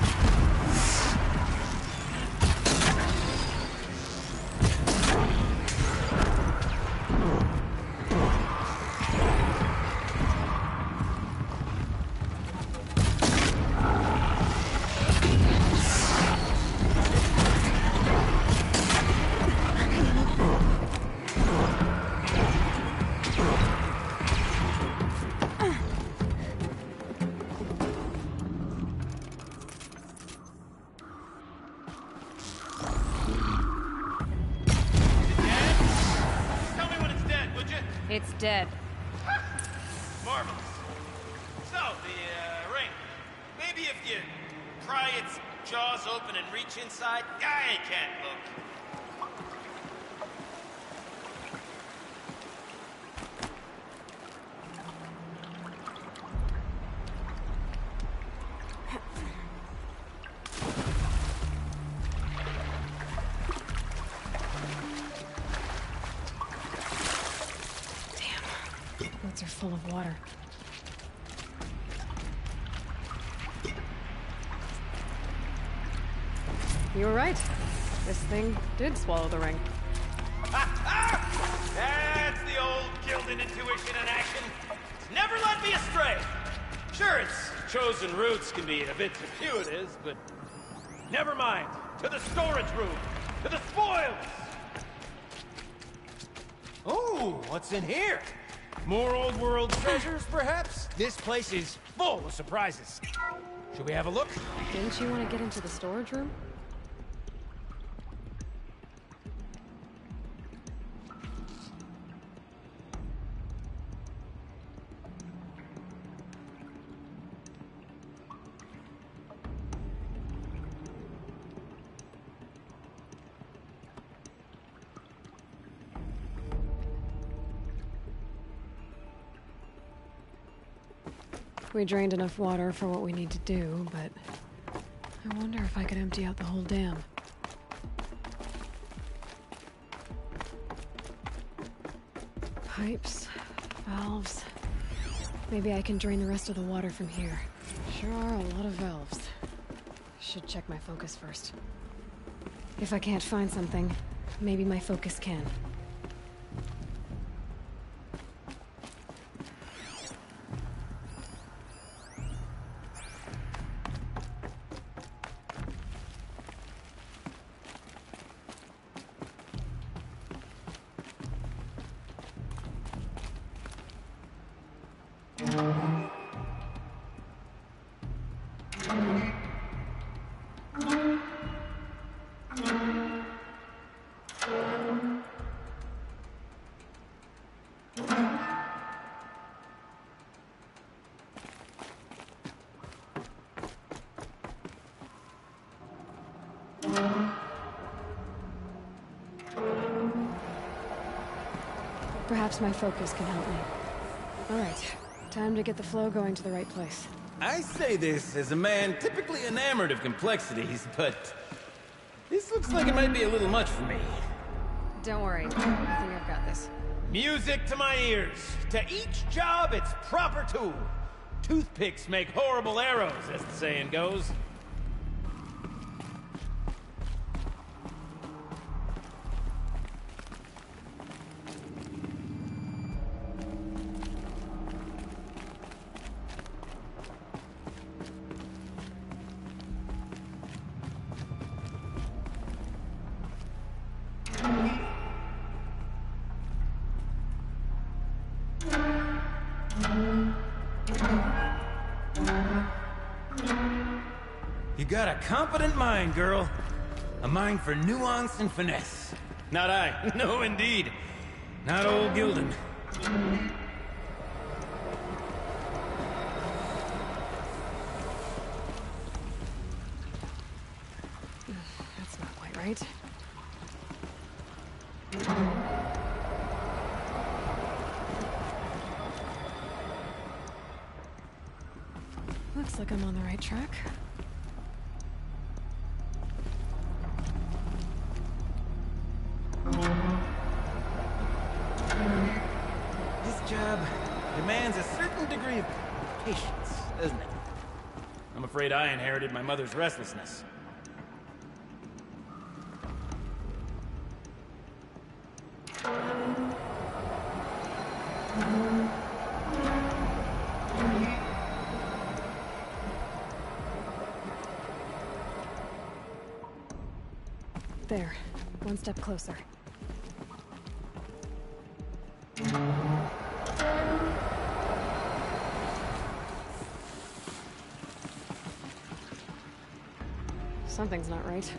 It's dead. Marvelous. So, the ring. Maybe if you pry its jaws open and reach inside, I can't look. Boots are full of water. You were right. This thing did swallow the ring. That's the old Gildan intuition in action. It's never led me astray. Sure, its chosen routes can be a bit circuitous, but never mind. To the storage room. To the spoils! Oh, what's in here? More old world treasures, perhaps? This place is full of surprises. Should we have a look? Didn't you want to get into the storage room? We drained enough water for what we need to do, but I wonder if I could empty out the whole dam. Pipes, valves. Maybe I can drain the rest of the water from here. Sure are a lot of valves. Should check my focus first. If I can't find something, maybe my focus can. Perhaps my focus can help me. All right, time to get the flow going to the right place. I say this as a man typically enamored of complexities, but this looks like it might be a little much for me. Don't worry, I think I've got this. Music to my ears. To each job, its proper tool. Toothpicks make horrible arrows, as the saying goes. You got a competent mind, girl. A mind for nuance and finesse. Not I. No, indeed. Not old Gildan. That's not quite right. Looks like I'm on the right track. This job demands a certain degree of patience, doesn't it? I'm afraid I inherited my mother's restlessness. There, one step closer. Something's not right.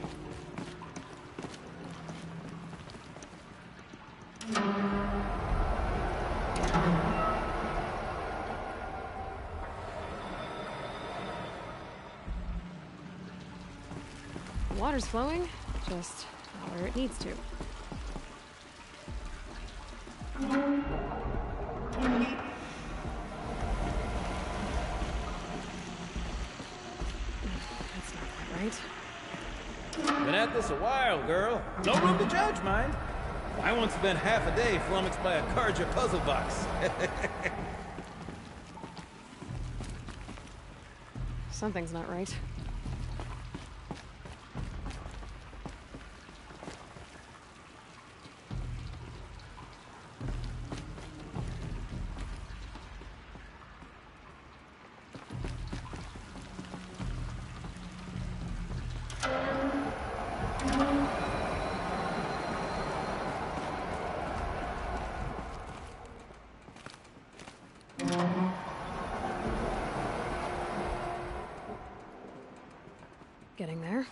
Water's flowing, just not where it needs to. That's not quite right. Been at this a while, girl. No room to judge, mind. I once spent half a day flummoxed by a Karja puzzle box. Something's not right. getting there.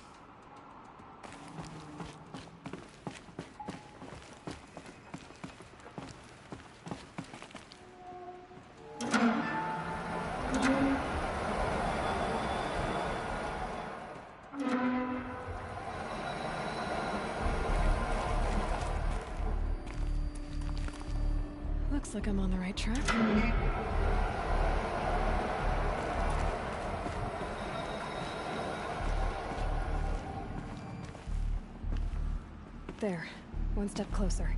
Looks like I'm on the right track. There. One step closer.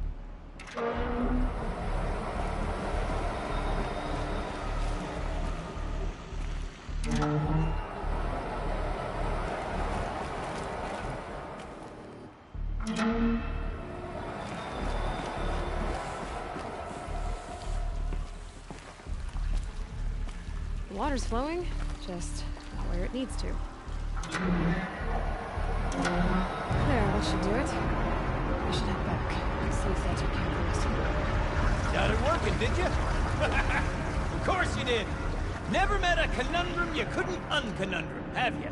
The water's flowing, just not where it needs to. There, that should do it. I should head back and see if that's what Campbell is doing. Got it working, did you? Of course you did. Never met a conundrum you couldn't unconundrum, have you?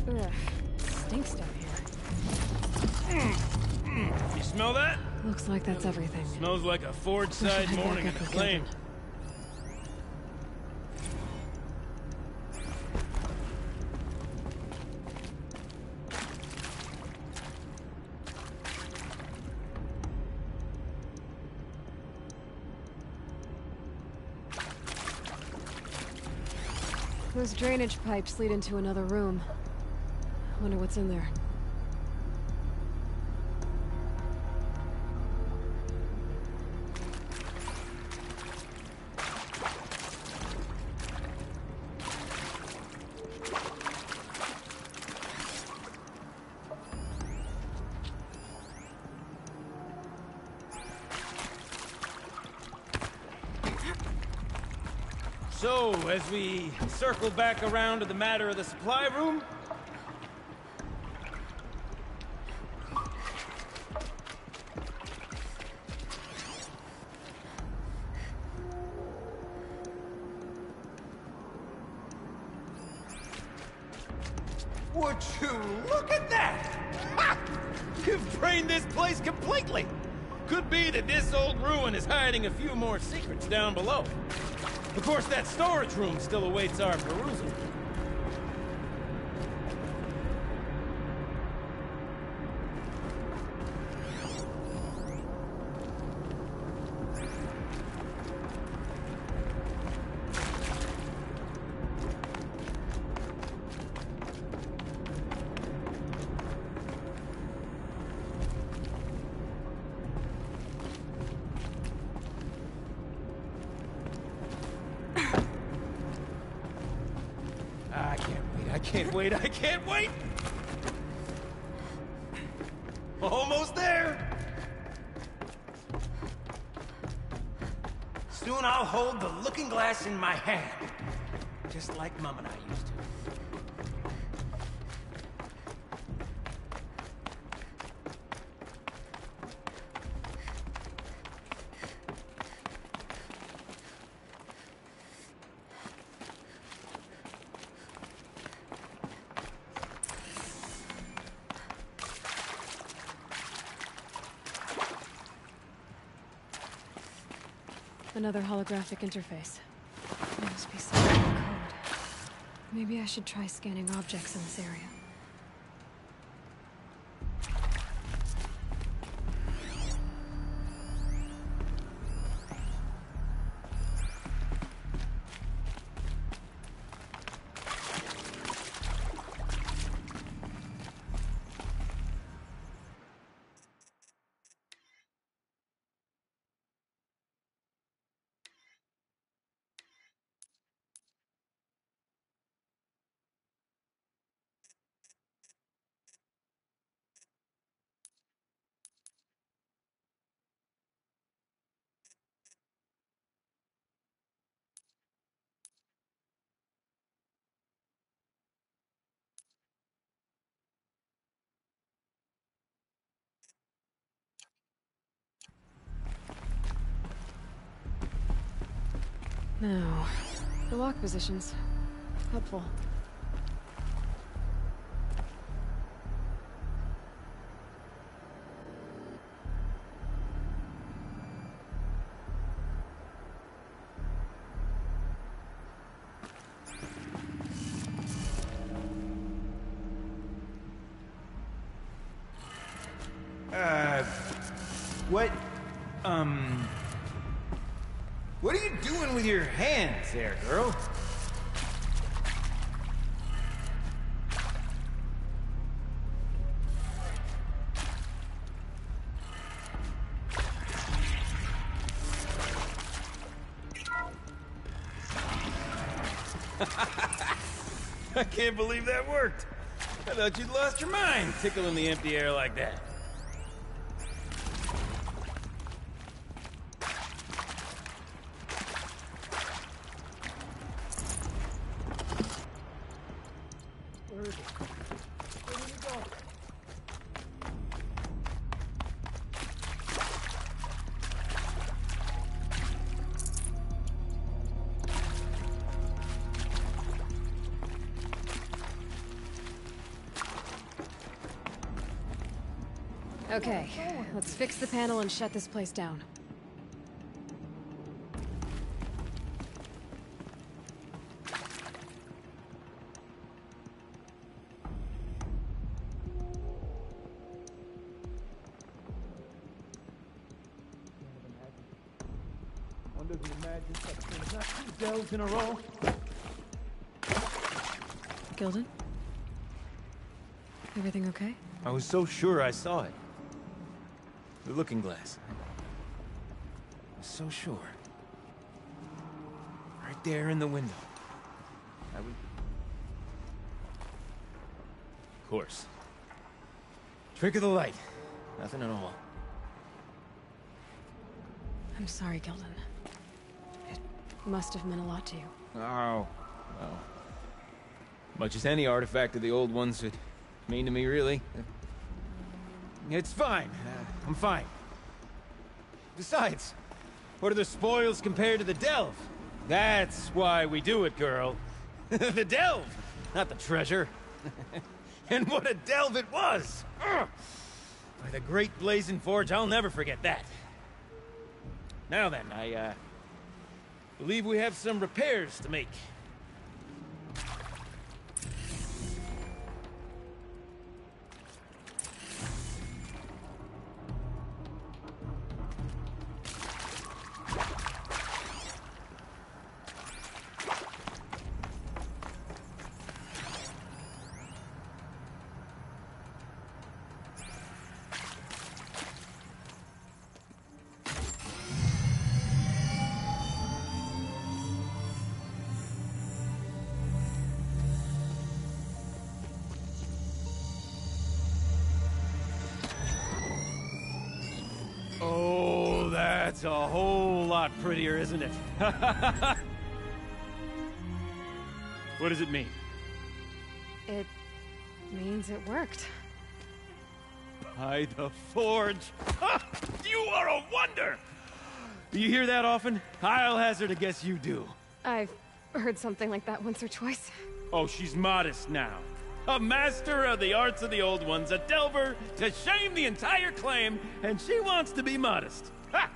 Ugh, stinks down here. You smell that? Looks like that's everything. Smells like a Ford-side I should head morning back in up a with claim. Gildan. Those drainage pipes lead into another room. Wonder what's in there. So, as we circle back around to the matter of the supply room, would you look at that? Ha! You've drained this place completely. Could be that this old ruin is hiding a few more secrets down below. Of course, that storage room still awaits our perusal. I can't wait! Almost there! Soon I'll hold the looking glass in my hand, just like Mom and I used to. Another holographic interface. There must be some kind of code. Maybe I should try scanning objects in this area. Now, the lock positions. Helpful. What are you doing with your hands there, girl? I can't believe that worked. I thought you'd lost your mind, tickling the empty air like that. Okay, let's fix the panel and shut this place down. Wonder if you imagine such two delves in a row. Gilden? Everything okay? I was so sure I saw it. The looking glass. I was so sure. Right there in the window. I was... Of course. Trick of the light. Nothing at all. I'm sorry, Gilden. It must have meant a lot to you. Oh, well. Much as any artifact of the old ones would mean to me, really. It's fine. I'm fine. Besides, what are the spoils compared to the delve? That's why we do it, girl. The delve, not the treasure. And what a delve it was! Ugh. By the great Blazing Forge, I'll never forget that. Now then, I believe we have some repairs to make. Oh, that's a whole lot prettier, isn't it? What does it mean? It means it worked. By the Forge! You are a wonder! Do you hear that often? I'll hazard a guess you do. I've heard something like that once or twice. Oh, she's modest now. A master of the arts of the old ones, a delver to shame the entire claim, and she wants to be modest. Ha!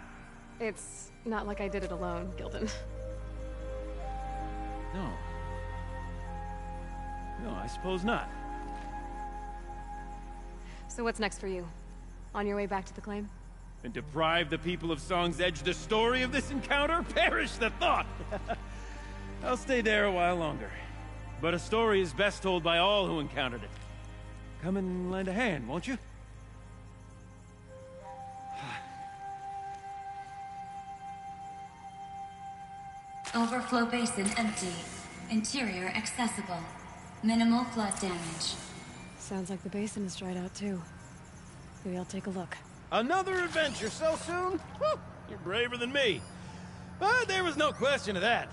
It's not like I did it alone, Gilden. No. No, I suppose not. So what's next for you? On your way back to the claim? And deprive the people of Song's Edge the story of this encounter? Perish the thought! I'll stay there a while longer. But a story is best told by all who encountered it. Come and lend a hand, won't you? Overflow basin empty. Interior accessible. Minimal flood damage. Sounds like the basin is dried out too. Maybe I'll take a look. Another adventure so soon? Whew, you're braver than me. But there was no question of that.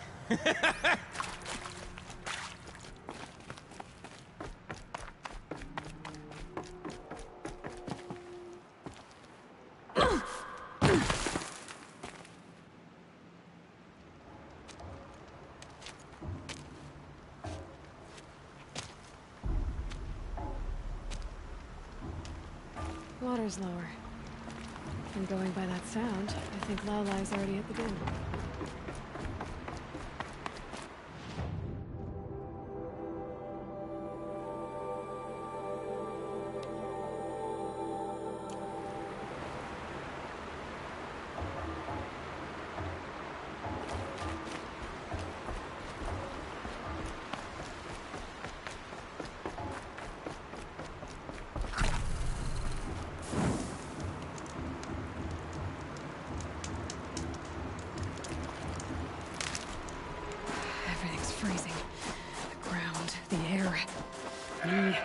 Water's lower. And going by that sound, I think Laolai's already at the den. Everything's freezing. The ground, the air, me.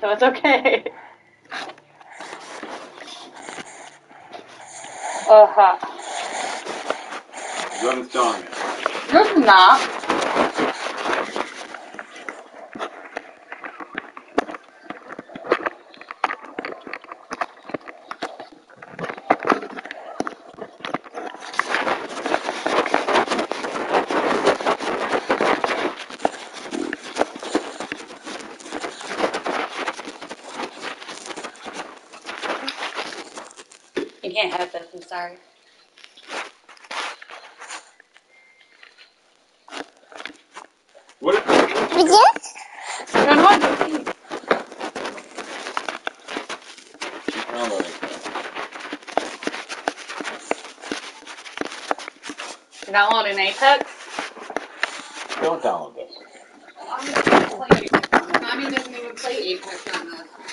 So it's okay. Run's telling me. No, it's not. You can't have this, I'm sorry. What? Yes? No, no, you're downloading Apex? Don't download this. Mommy doesn't even play Apex on this.